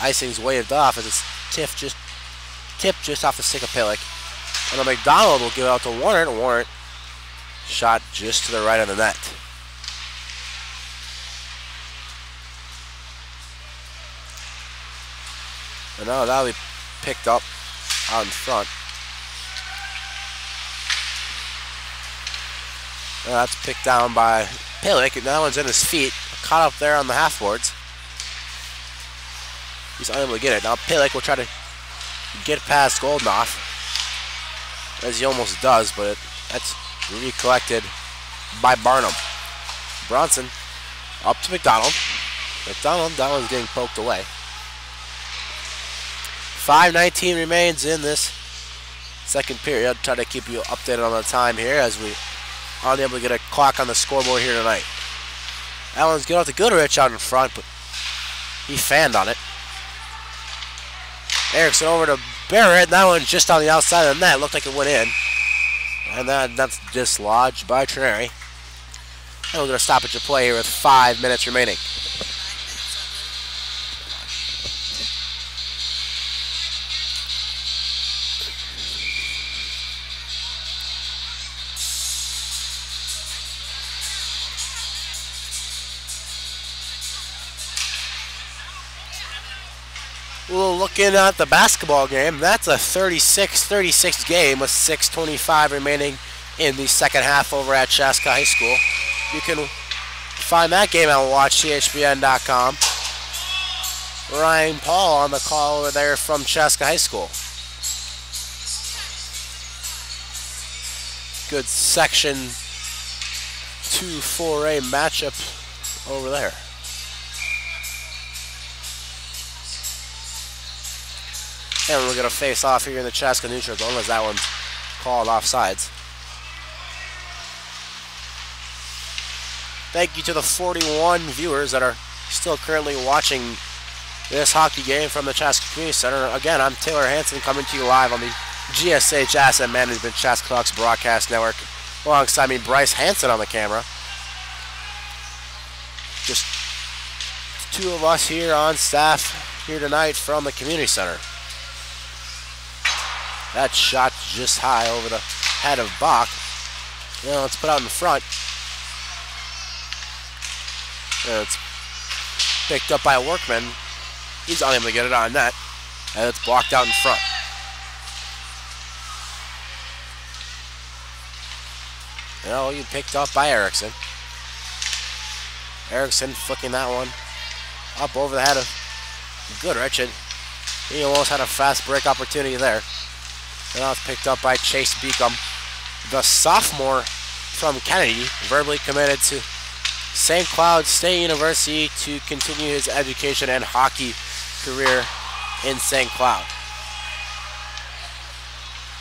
Icing's waved off as it's tipped just tip just off the stick of Pillick. And a McDonald will give it out to Warner. Warner shot just to the right of the net. And now that'll be picked up out in front. And that's picked down by Pillick, and that one's in his feet. Caught up there on the half boards. He's unable to get it. Now Pillick will try to get past Goldnoff, as he almost does, but that's recollected by Barnum. Bronson up to McDonald. McDonald, that one's getting poked away. 5:19 remains in this second period. Try to keep you updated on the time here as we aren't able to get a clock on the scoreboard here tonight. That one's good off to Goodrich out in front, but he fanned on it. Erickson over to Barrett. That one's just on the outside of the net. Looked like it went in. And that's dislodged by Trineri. And we're going to stop at your play here with 5 minutes remaining. Well, looking at the basketball game, that's a 36-36 game with 6:25 remaining in the second half over at Chaska High School. You can find that game out and watch CHBN.com. Ryan Paul on the call over there from Chaska High School. Good Section 2 4A matchup over there. And we're going to face off here in the Chaska neutral zone as that one's called offsides. Thank you to the 41 viewers that are still currently watching this hockey game from the Chaska Community Center. Again, I'm Taylor Hansen coming to you live on the GSH Asset Management Chaska Hawks Broadcast Network. Alongside me, Bryce Hansen on the camera. Just two of us here on staff here tonight from the Community Center. That shot just high over the head of Bach. Now let's put out in front. And it's picked up by Workman. He's unable to get it on net. And it's blocked out in front. Now you picked up by Erickson. Erickson flicking that one up over the head of Goodrich. And he almost had a fast break opportunity there. Now it's picked up by Chase Beacom, the sophomore from Kennedy, verbally committed to St. Cloud State University to continue his education and hockey career in St. Cloud.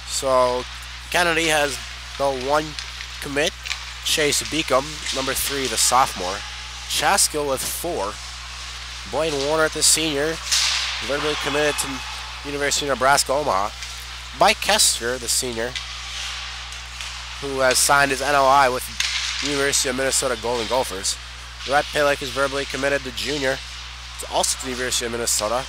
So Kennedy has the one commit, Chase Beacom, number 3, the sophomore. Chaska with 4. Blaine Warner, the senior, verbally committed to University of Nebraska, Omaha. Mike Kester, the senior, who has signed his NOI with University of Minnesota Golden Gophers. Rhett Pillick is verbally committed, the junior, also to the University of Minnesota.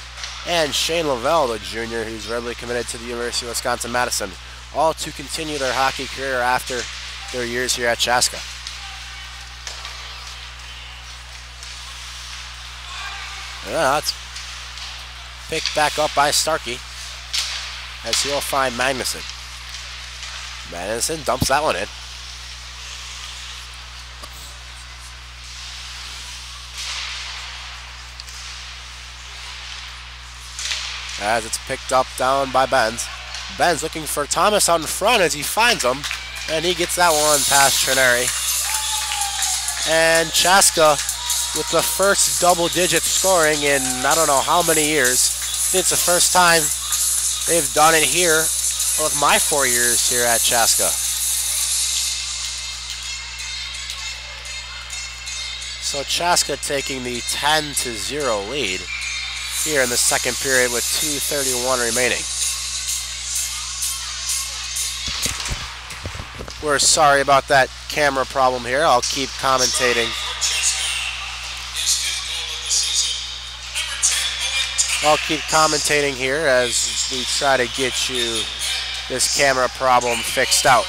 And Shane Lavelle, the junior, who's verbally committed to the University of Wisconsin-Madison. All to continue their hockey career after their years here at Chaska. Yeah, that's picked back up by Starkey, as he'll find Magnuson. Magnuson dumps that one in. As it's picked up down by Benz. Benz looking for Thomas out in front as he finds him. And he gets that one past Trineri. And Chaska with the first double-digit scoring in I don't know how many years. I think it's the first time they've done it here with my 4 years here at Chaska. So Chaska taking the 10-0 lead here in the second period with 2:31 remaining. We're sorry about that camera problem here. I'll keep commentating. I'll keep commentating here as we try to get you this camera problem fixed out.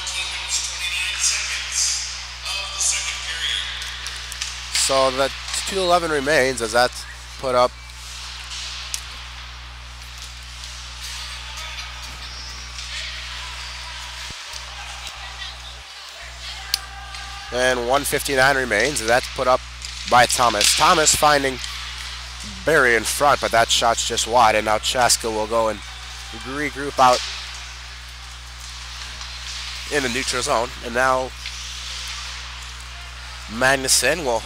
So the 2:11 remains as that's put up. And 1:59 remains as that's put up by Thomas. Thomas finding Barry in front, but that shot's just wide, and now Chaska will go and regroup out in the neutral zone. And now Magnuson will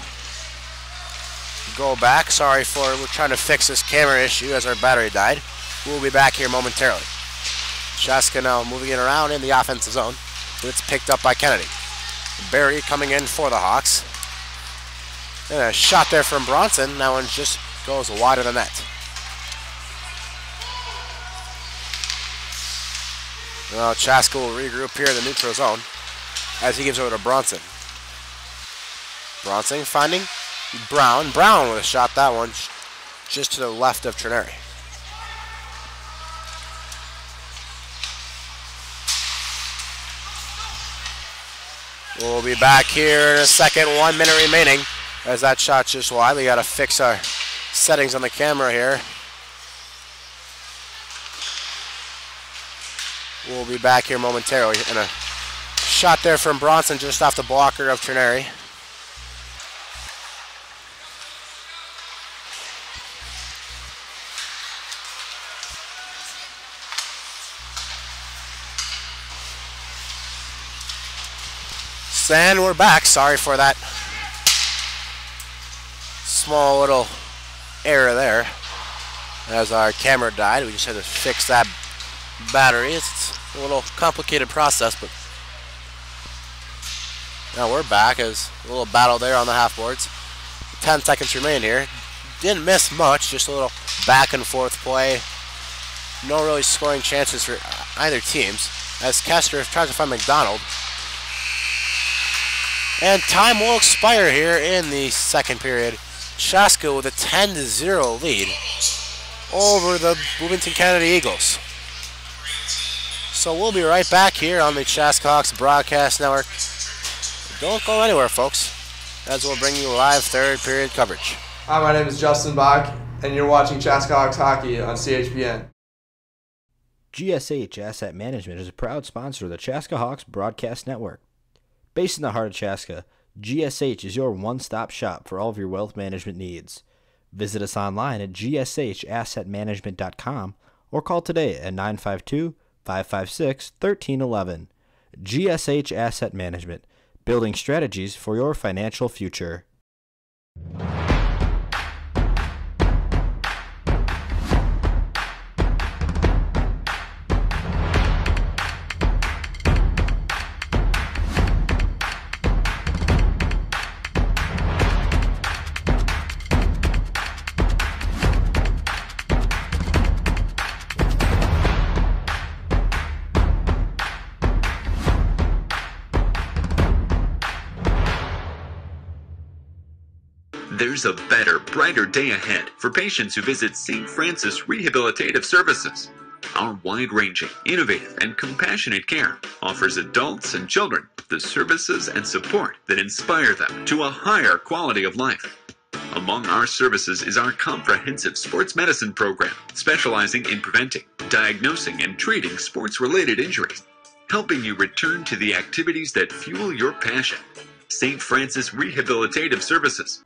go back. Sorry we're trying to fix this camera issue as our battery died. We'll be back here momentarily. Chaska now moving it around in the offensive zone. It's picked up by Kennedy. Barry coming in for the Hawks. And a shot there from Bronson. That one just goes wide of the net. Now Chaska will regroup here in the neutral zone as he gives over to Bronson. Bronson finding Brown. Brown with a shot, that one just to the left of Trineri. We'll be back here in a second, 1 minute remaining as that shot just wide. We gotta fix our settings on the camera here. We'll be back here momentarily. And a shot there from Bronson just off the blocker of Trineri. And we're back. Sorry for that small little error there as our camera died. We just had to fix that battery. It's a little complicated process, but now we're back. As a little battle there on the half boards. 10 seconds remain here. Didn't miss much, just a little back and forth play. No really scoring chances for either teams as Kester tries to find McDonald. And time will expire here in the second period. Chaska with a 10-0 lead over the Bloomington Kennedy Eagles. So we'll be right back here on the Chaska Hawks Broadcast Network. Don't go anywhere, folks, as we'll bring you live third period coverage.
Hi, my name is Justin Bach, and you're watching Chaska Hawks Hockey on CHPN.
GSH Asset Management is a proud sponsor of the Chaska Hawks Broadcast Network. Based in the heart of Chaska, GSH is your one-stop shop for all of your wealth management needs. Visit us online at gshassetmanagement.com or call today at 952-556-1311. GSH Asset Management, building strategies for your financial future.
There's a better, brighter day ahead for patients who visit St. Francis Rehabilitative Services. Our wide-ranging, innovative, and compassionate care offers adults and children the services and support that inspire them to a higher quality of life. Among our services is our comprehensive sports medicine program, specializing in preventing, diagnosing, and treating sports-related injuries, helping you return to the activities that fuel your passion. St. Francis Rehabilitative Services.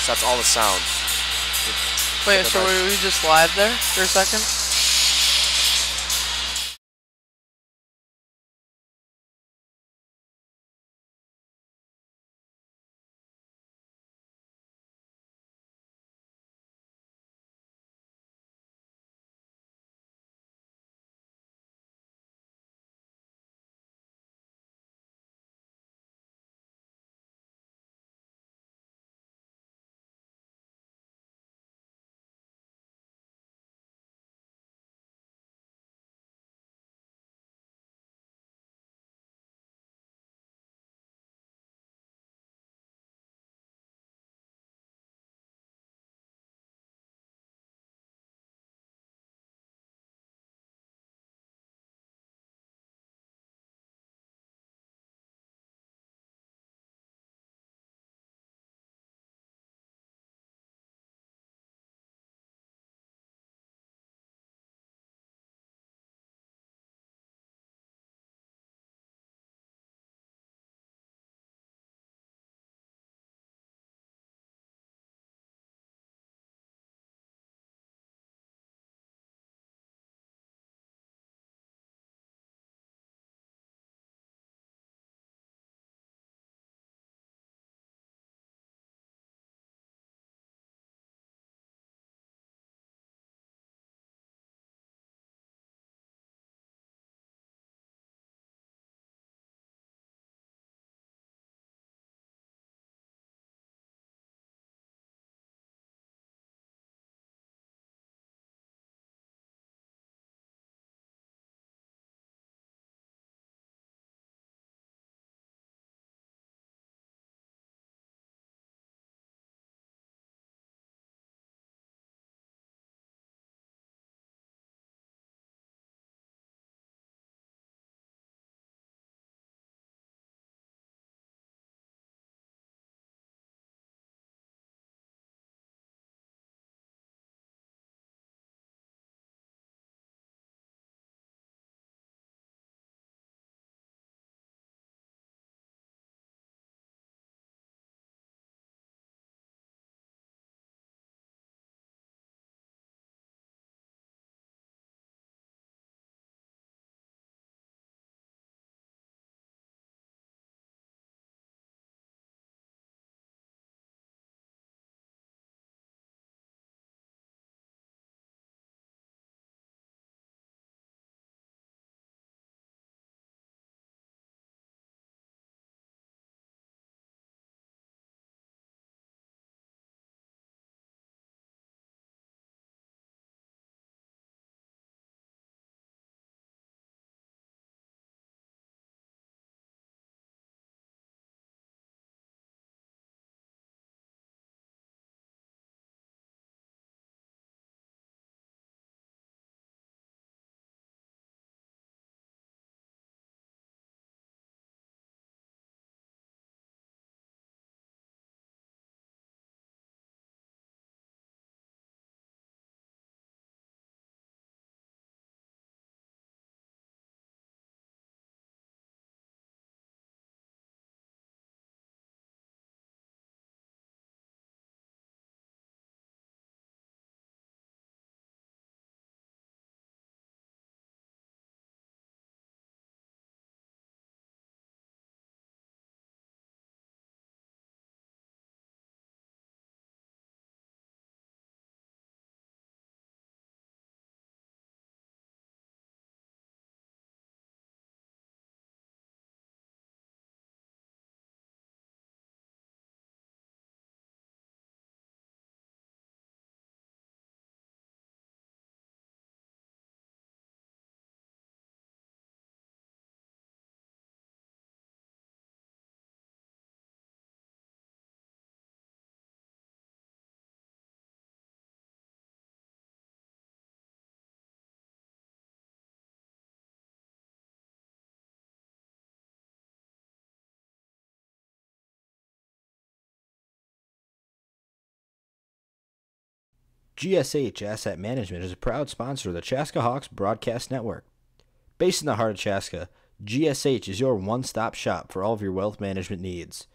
So that's all the sound.
Wait, so were we just live there for a second?
GSH Asset Management is a proud sponsor of the Chaska Hawks Broadcast Network. Based in the heart of Chaska, GSH is your one-stop shop for all of your wealth management needs.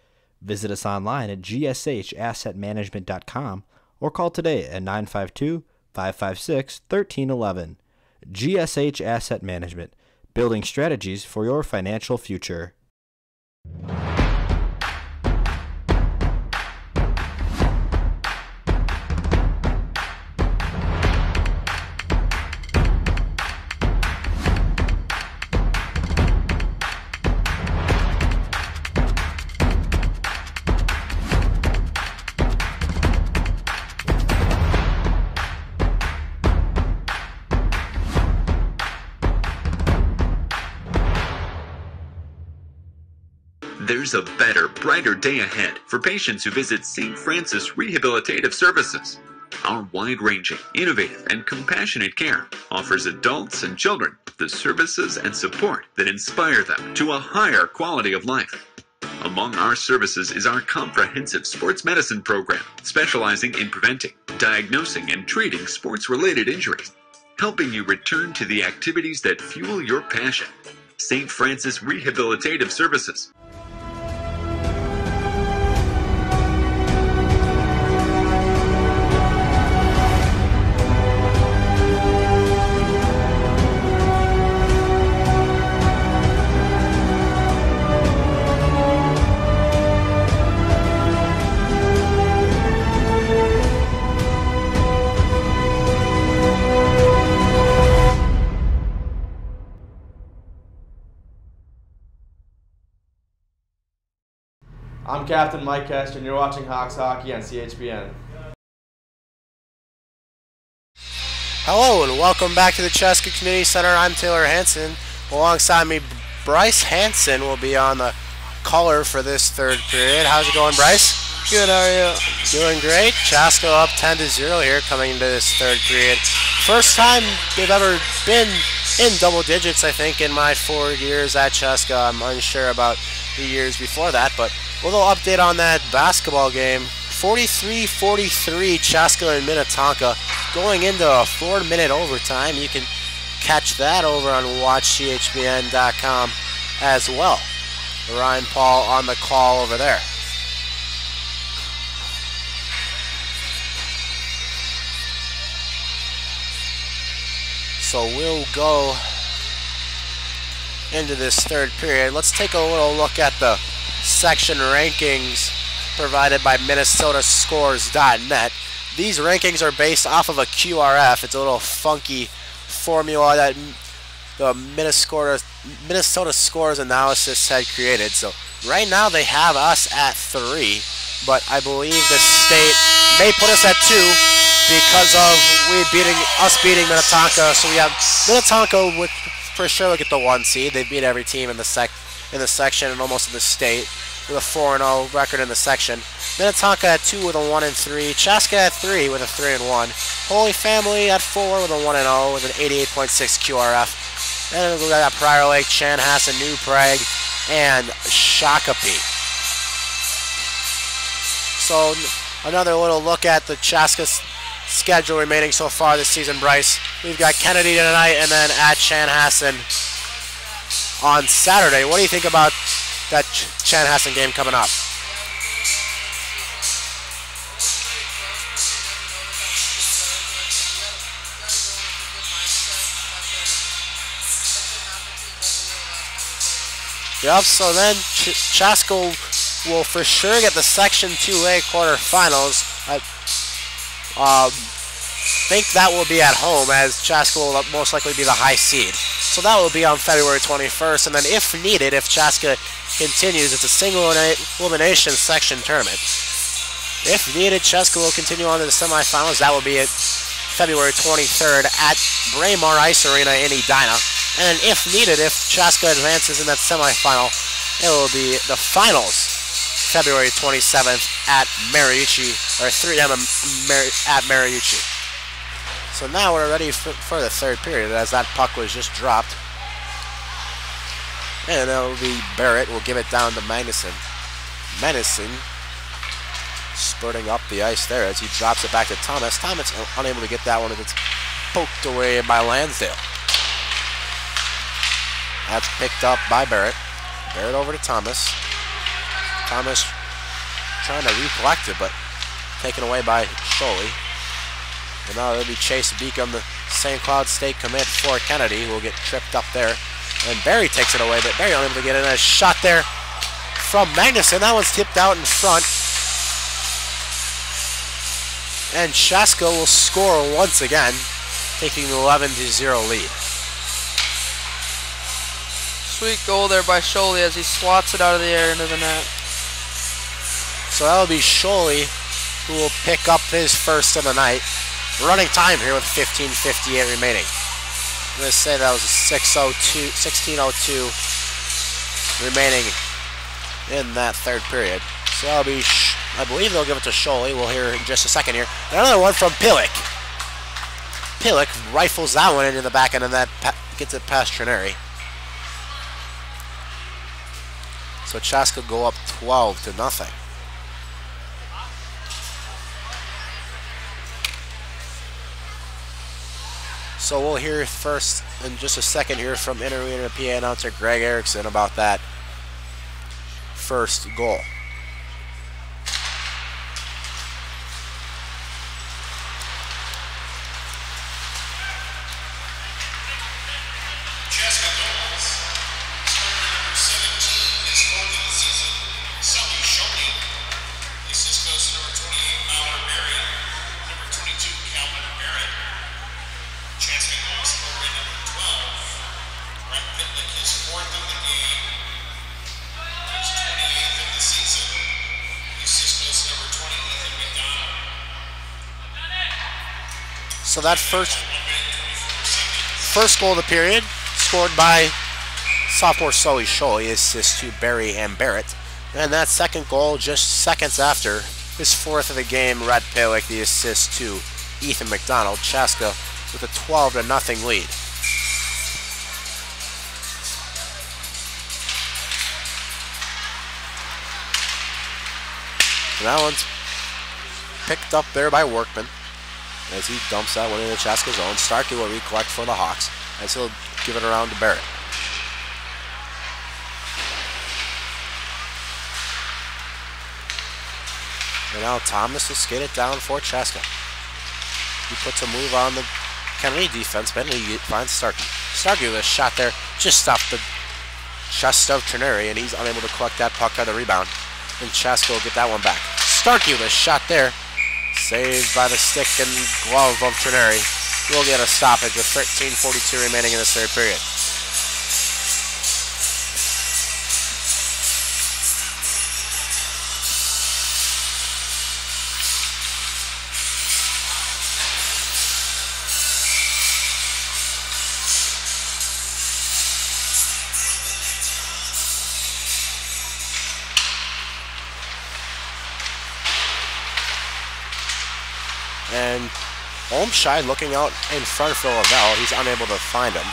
Visit us online at gshassetmanagement.com or call today at 952-556-1311. GSH Asset Management, building strategies for your financial future.
There's a better, brighter day ahead for patients who visit St. Francis Rehabilitative Services. Our wide-ranging, innovative, and compassionate care offers adults and children the services and support that inspire them to a higher quality of life. Among our services is our comprehensive sports medicine program, specializing in preventing, diagnosing, and treating sports-related injuries, helping you return to the activities that fuel your passion. St. Francis Rehabilitative Services.
I'm Captain Mike Kester, and you're watching Hawks Hockey on CHBN.
Hello and welcome back to the Chaska Community Center. I'm Taylor Hansen. Alongside me, Bryce Hansen will be on the color for this third period. How's it going, Bryce?
Good, how are you?
Doing great. Chaska up 10-0 here coming into this third period. First time they've ever been in double digits, I think, in my 4 years at Chaska. I'm unsure about the years before that, but a little update on that basketball game. 43-43 Chaska and Minnetonka going into a 4-minute overtime. You can catch that over on watchchbn.com as well. Ryan Paul on the call over there. So we'll go into this third period. Let's take a little look at the section rankings provided by MinnesotaScores.net. These rankings are based off of a QRF. It's a little funky formula that the Minnesota Scores Analysis had created. So right now they have us at 3, but I believe the state may put us at 2 because of us beating Minnetonka. So we have Minnetonka would for sure get the 1 seed. They beat every team in the section and almost in the state with a 4-0 record in the section. Minnetonka at 2 with a 1-3. Chaska at 3 with a 3-1. Holy Family at 4 with a 1-0 with an 88.6 QRF. And we got Prior Lake, Chanhassen, New Prague, and Shakopee. So another little look at the Chaska schedule remaining so far this season, Bryce. We've got Kennedy tonight and then at Chanhassen on Saturday. What do you think about that Chanhassen game coming up? Yep, so then Chaska will for sure get the Section 2A quarterfinals. I think that will be at home, as Chaska will most likely be the high seed. So that will be on February 21st, and then if needed, if Chaska continues, it's a single elimination section tournament. If needed, Chaska will continue on to the semifinals. That will be at February 23rd at Braemar Ice Arena in Edina. And then if needed, if Chaska advances in that semifinal, it will be the finals February 27th at Mariucci, or 3M at Mariucci. So now we're ready for the third period, as that puck was just dropped. And that will be Barrett. Will give it down to Magnuson. Magnuson spurting up the ice there as he drops it back to Thomas. Thomas unable to get that one as it's poked away by Lansdale. That's picked up by Barrett. Barrett over to Thomas. Thomas trying to recollect it, but taken away by Sholey. And now it'll be Chase Beacom, the St. Cloud State commit for Kennedy, who will get tripped up there. And Barry takes it away, but Barry unable to get in. A shot there from Magnuson. That one's tipped out in front. And Chaska will score once again, taking an 11-0 lead.
Sweet goal there by Sholey as he swats it out of the air into the net.
So that'll be Sholey who will pick up his first of the night. Running time here with 15:58 remaining. I'm going to say that was a 16:02 remaining in that third period. So that'll be, I believe they'll give it to Sholey. We'll hear in just a second here. Another one from Pillick. Pillick rifles that one into the back end, and that gets it past Trineri. So Chaska go up 12-0. So we'll hear first in just a second here from Interarena PA announcer Greg Erickson about that first goal.
Chaska goals. Scorer number 17, his fourth of the season, Sully Sholey. The assist goes to number 28, Fowler Berry. Number 22, Calvin Barrett. Chaska goal scorer number 12, Brett Pitlick, his fourth of the game. His 28th of the season. The assist goes to number 20, Ethan McDonald.
So that first goal of the period scored by sophomore Sully Sholey, assist to Barry and Barrett. And that second goal just seconds after his fourth of the game, Red Pillick, the assist to Ethan McDonald. Chaska with a 12-0 lead. And that one's picked up there by Workman as he dumps that one into Chaska's zone. Starkey will recollect for the Hawks as he'll give it around to Barrett. And now Thomas will skate it down for Chaska. He puts a move on the Kennedy defense, but he finds Starkey. Starkey with a shot there, just off the chest of Trineri, and he's unable to collect that puck on the rebound. And Chaska will get that one back. Starkey with a shot there, saved by the stick and glove of Trineri. We'll get a stoppage with 13:42 remaining in the third period. And Olmscheid looking out in front for Lavelle. He's unable to find him.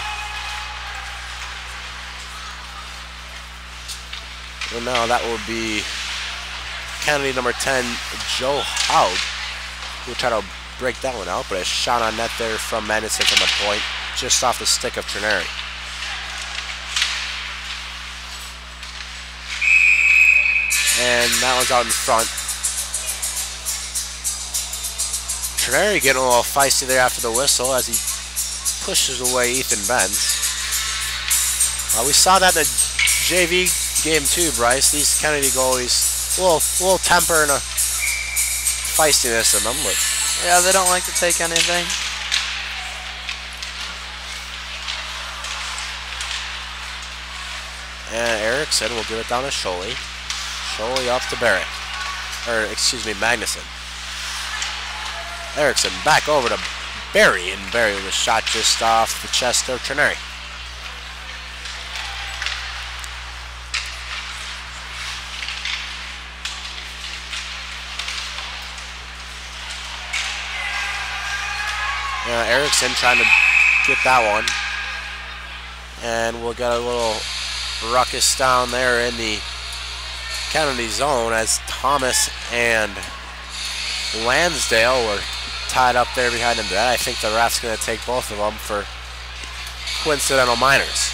And now that will be Kennedy number 10, Joe Haug, who will try to break that one out, but a shot on net there from Madison from the point, just off the stick of Trineri. And that one's out in front. Trineri getting a little feisty there after the whistle as he pushes away Ethan Benz. We saw that in the JV game too, Bryce. These Kennedy goalies, a little temper and a feistiness in them. But
yeah, they don't like to take anything.
And Erickson will give it down to Sholey. Sholey up to Barrett. Or, excuse me, Magnuson. Erickson back over to Barry, and Barry with a shot just off the chest of Trineri. Erickson trying to get that one. And we'll get a little ruckus down there in the Kennedy zone as Thomas and Lansdale were tied up there behind him. I think the ref's going to take both of them for coincidental minors.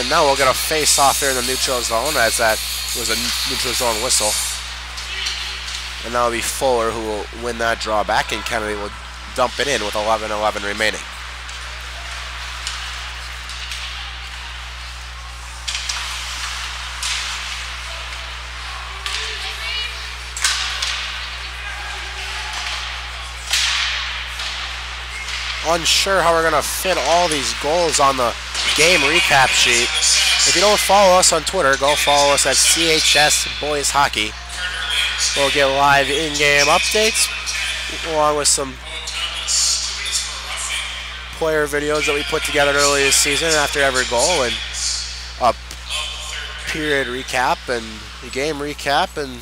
And now we'll get a face-off here in the neutral zone, as that was a neutral zone whistle. And that'll be Fuller who will win that draw back, and Kennedy will dump it in with 11:11 remaining. Unsure how we're going to fit all these goals on the game recap sheet. If you don't follow us on Twitter, go follow us at CHS Boys Hockey. We'll get live in-game updates along with some player videos that we put together early this season after every goal, and a period recap and the game recap, and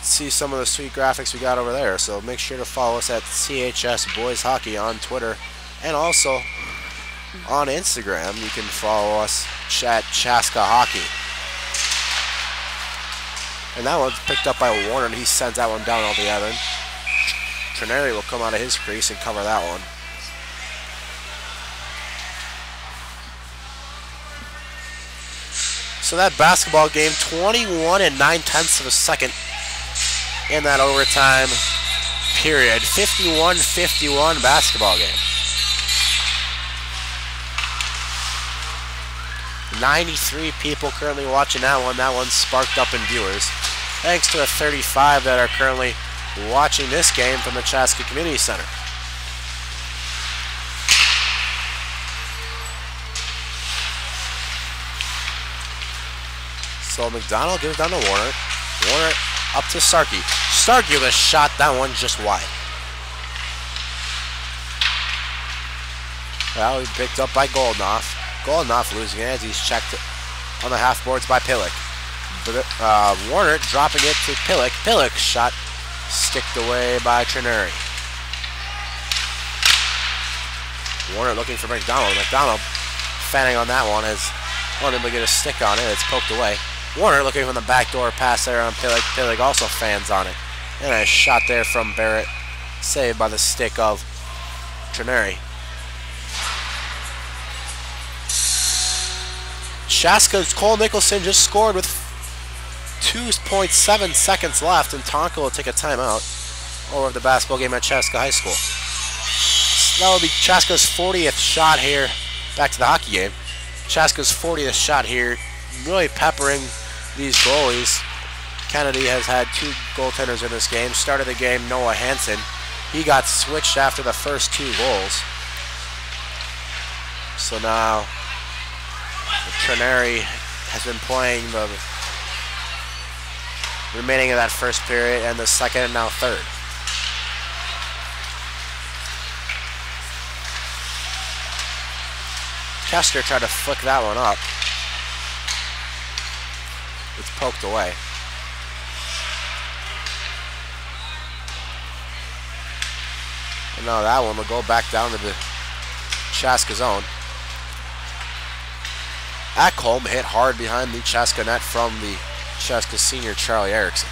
see some of the sweet graphics we got over there. So make sure to follow us at CHS Boys Hockey on Twitter, and also on Instagram you can follow us at Chaska Hockey. And that one's picked up by Warner, and he sends that one down all the other. Trineri will come out of his crease and cover that one. So that basketball game, 21 9/10 of a second in that overtime period. 51-51 basketball game. 93 people currently watching that one. That one's sparked up in viewers, thanks to the 35 that are currently watching this game from the Chaska Community Center. So McDonald gives down to Warner. Warner up to Starkey. Starkey with a shot. That one just wide. Well, he picked up by Goldnoff. Goldnoff losing it as he's checked on the half boards by Pillick. Warner dropping it to Pillick. Pillick shot sticked away by Trineri. Warner looking for McDonald. McDonald fanning on that one as unable to get a stick on it. It's poked away. Warner looking from the backdoor pass there on Pillick. Pillick also fans on it. And a shot there from Barrett, saved by the stick of Trineri. Chaska's Cole Nicholson just scored with 2.7 seconds left, and Tonka will take a timeout over the basketball game at Chaska High School. So that will be Chaska's 40th shot here. Back to the hockey game. Chaska's 40th shot here, really peppering these goalies. Kennedy has had 2 goaltenders in this game. Started the game, Noah Hansen. He got switched after the first 2 goals. So now Trineri has been playing the remaining of that first period and the second and now third. Kester tried to flick that one up. It's poked away. And now that one will go back down to the Chaska zone. Ekholm hit hard behind the Chaska net from the Chaska senior Charlie Erickson.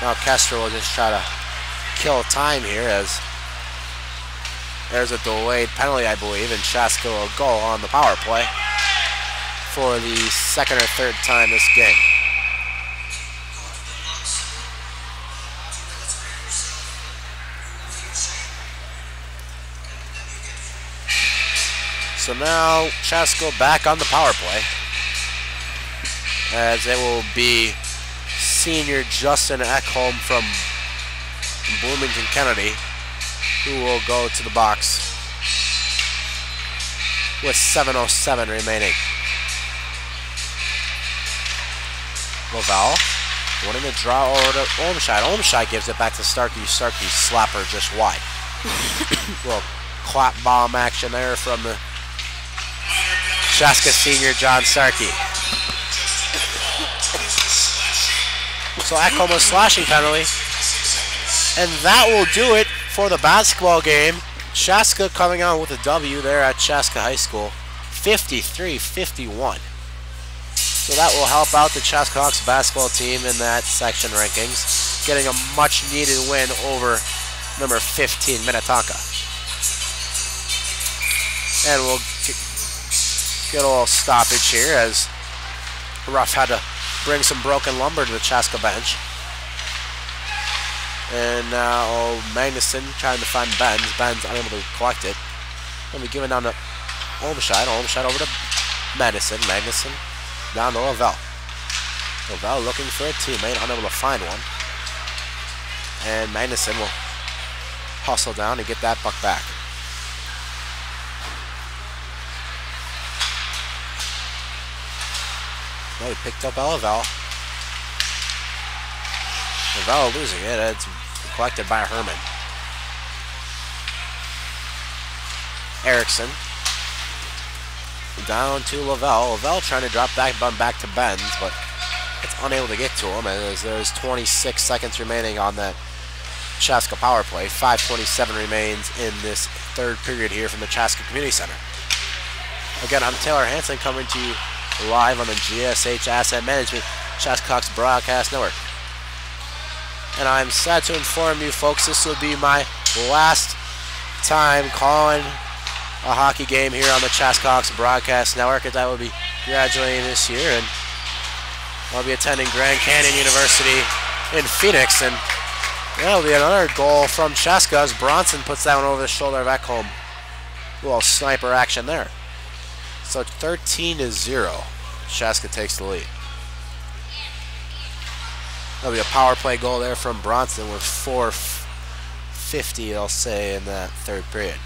Now Kester will just try to kill time here as there's a delayed penalty, I believe, and Chaska will go on the power play for the second or third time this game. So now Chaska back on the power play, as it will be senior Justin Ekholm from Bloomington Kennedy who will go to the box with 7:07 remaining. Laval wanting to draw over to Olmscheid. Olmscheid gives it back to Starkey. Starkey's slapper just wide. Little clap bomb action there from the Chaska senior John Starkey. So Ekholm a slashing penalty. And that will do it for the basketball game. Chaska coming out with a W there at Chaska High School. 53-51. So that will help out the Chaska Hawks basketball team in that section rankings, getting a much needed win over number 15 Minnetonka. And we'll Get a little stoppage here as Ruff had to bring some broken lumber to the Chaska bench. And now Magnuson trying to find Benz. Benz unable to collect it. Going to be given down to Olmscheid. Olmscheid over to Magnuson. Magnuson down to Lavelle. Lavelle looking for a teammate, unable to find one. And Magnuson will hustle down to get that puck back. Well, he picked up Lavelle. Lavelle losing it. It's collected by Herman. Erickson down to Lavelle. Lavelle trying to drop back to Benz, but it's unable to get to him as there's 26 seconds remaining on that Chaska power play. 5:27 remains in this third period here from the Chaska Community Center. Again, I'm Taylor Hansen coming to you live on the GSH Asset Management Chaska Hawks Broadcast Network. And I'm sad to inform you folks, this will be my last time calling a hockey game here on the Chaska Hawks Broadcast Network, as I will be graduating this year, and I'll be attending Grand Canyon University in Phoenix, and that'll be another goal from Chaska as Bronson puts that one over the shoulder of Ekholm. A little sniper action there. So 13-0, Chaska takes the lead. That'll be a power play goal there from Bronson with 4:50, I'll say, in that third period.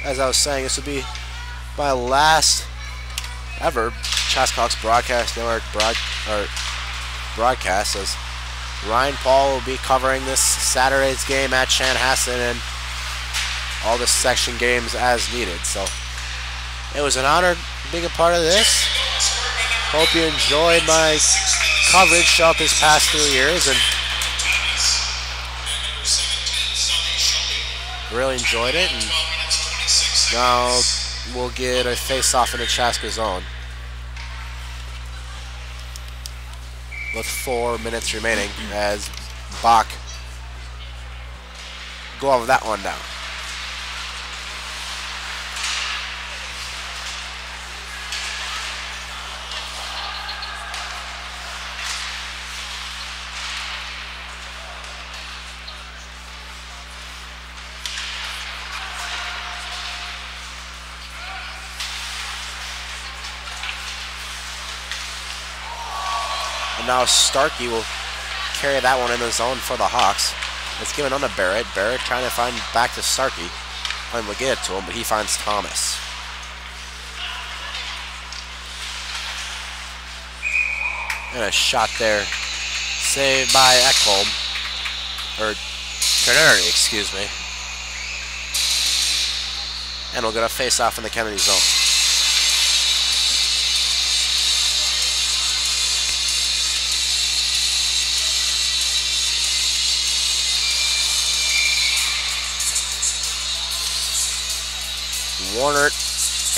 As I was saying, this will be my last ever Chaska Hawks Broadcast Network broadcast, as Ryan Paul will be covering this Saturday's game at Chanhassen and all the section games as needed. So it was an honor being a part of this. Hope you enjoyed my coverage throughout this past 2 years, and really enjoyed it. And now we'll get a face-off in the Chaska zone with 4 minutes remaining as Bach go over that one down. And now Starkey will carry that one in the zone for the Hawks. It's given on to Barrett. Barrett trying to find back to Starkey. Unable to get it to him, but he finds Thomas. And a shot there. Saved by Ekholm. Or Ternary, excuse me. And we'll get a face-off in the Kennedy zone. Warner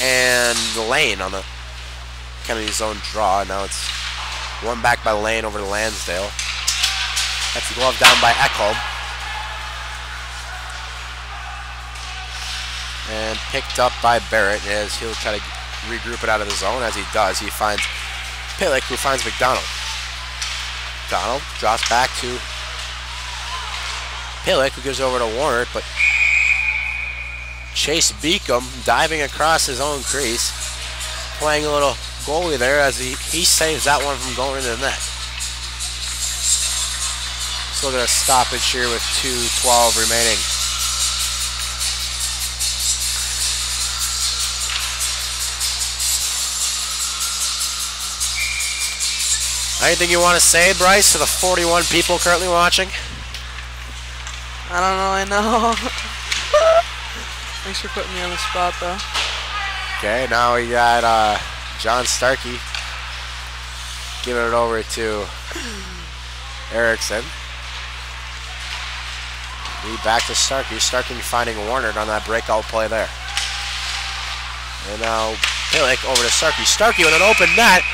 and Lane on the Kennedy zone draw. Now it's one back by Lane over to Lansdale. That's the glove down by Ekholm. And picked up by Barrett as he'll try to regroup it out of the zone. As he does, he finds Pillick, who finds McDonald. McDonald drops back to Pillick, who goes over to Warner, but Chase Beacom diving across his own crease, playing a little goalie there as he saves that one from going into the net. So there's a stoppage here with 2:12 remaining. Anything you want to say, Bryce, to the 41 people currently watching?
I don't really know. Thanks for putting me on the spot, though.
Okay, now we got John Starkey giving it over to Erickson. Back to Starkey. Starkey finding Warner on that breakout play there. And now Pillick over to Starkey. Starkey with an open net.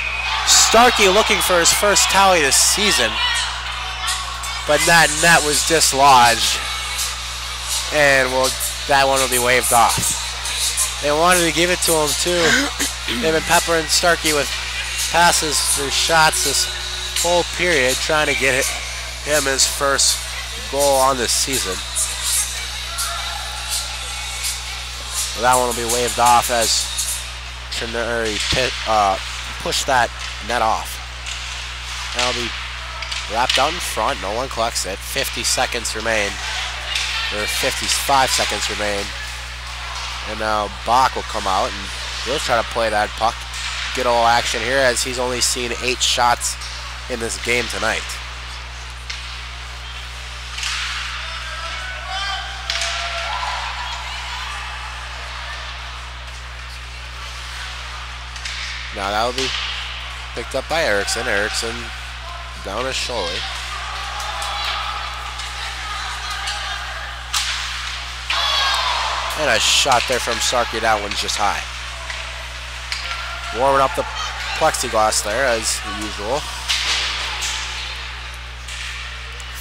Starkey looking for his first tally this season. But that net was dislodged. And that one will be waved off. They wanted to give it to him too. They've been peppering Starkey with passes or shots this whole period, trying to get him his first goal on this season. Well, that one will be waved off as Trineri pushed that net off. That'll be wrapped out in front. No one collects it. 50 seconds remain. Or 55 seconds remain. And now Bach will come out and he'll try to play that puck. Get all action here as he's only seen 8 shots in this game tonight. Now that will be picked up by Erickson. Erickson down to Sholey. And a shot there from Starkey. That one's just high. Warming up the plexiglass there as usual.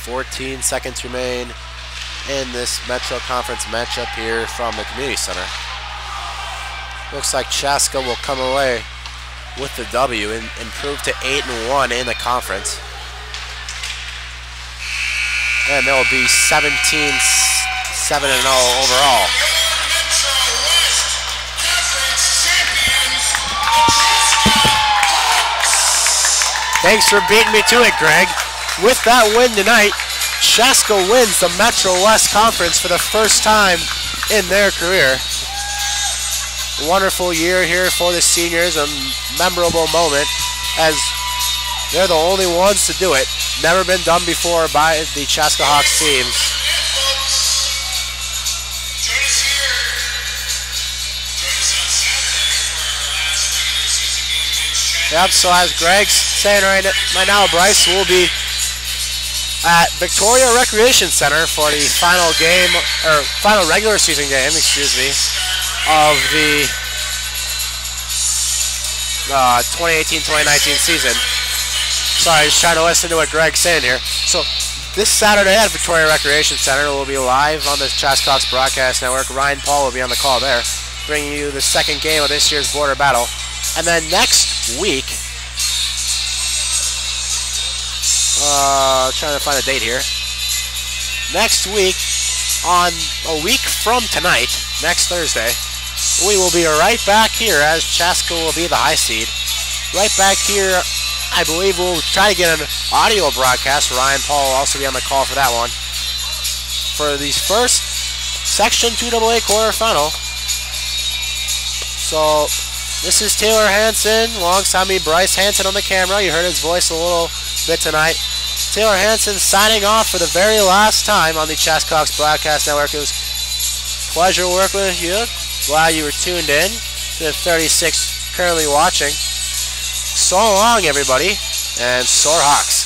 14 seconds remain in this Metro Conference matchup here from the Community Center. Looks like Chaska will come away with the W and improve to 8-1 in the conference. And they'll be 17-7-0 overall. Thanks for beating me to it, Greg. With that win tonight, Chaska wins the Metro West Conference for the first time in their career. Wonderful year here for the seniors, a memorable moment as they're the only ones to do it. Never been done before by the Chaska Hawks teams. Yep, so as Greg's saying right now, Bryce will be at Victoria Recreation Center for the final game, or final regular season game, excuse me, of the 2018-2019 season. Sorry, just trying to listen to what Greg's saying here. So this Saturday at Victoria Recreation Center, we'll be live on the Chaska Hawks Broadcast Network. Ryan Paul will be on the call there, bringing you the second game of this year's border battle. And then next week, trying to find a date here. Next week, on a week from tonight, next Thursday, we will be right back here as Chaska will be the high seed. Right back here, I believe we'll try to get an audio broadcast. Ryan Paul will also be on the call for that one. For these first Section 2AA quarterfinal. So this is Taylor Hansen alongside me, Bryce Hansen on the camera. You heard his voice a little bit tonight. Taylor Hansen signing off for the very last time on the Chaska Hawks Broadcast Network. It was a pleasure working with you. Glad you were tuned in to the 36 currently watching. So long, everybody, and soar Hawks.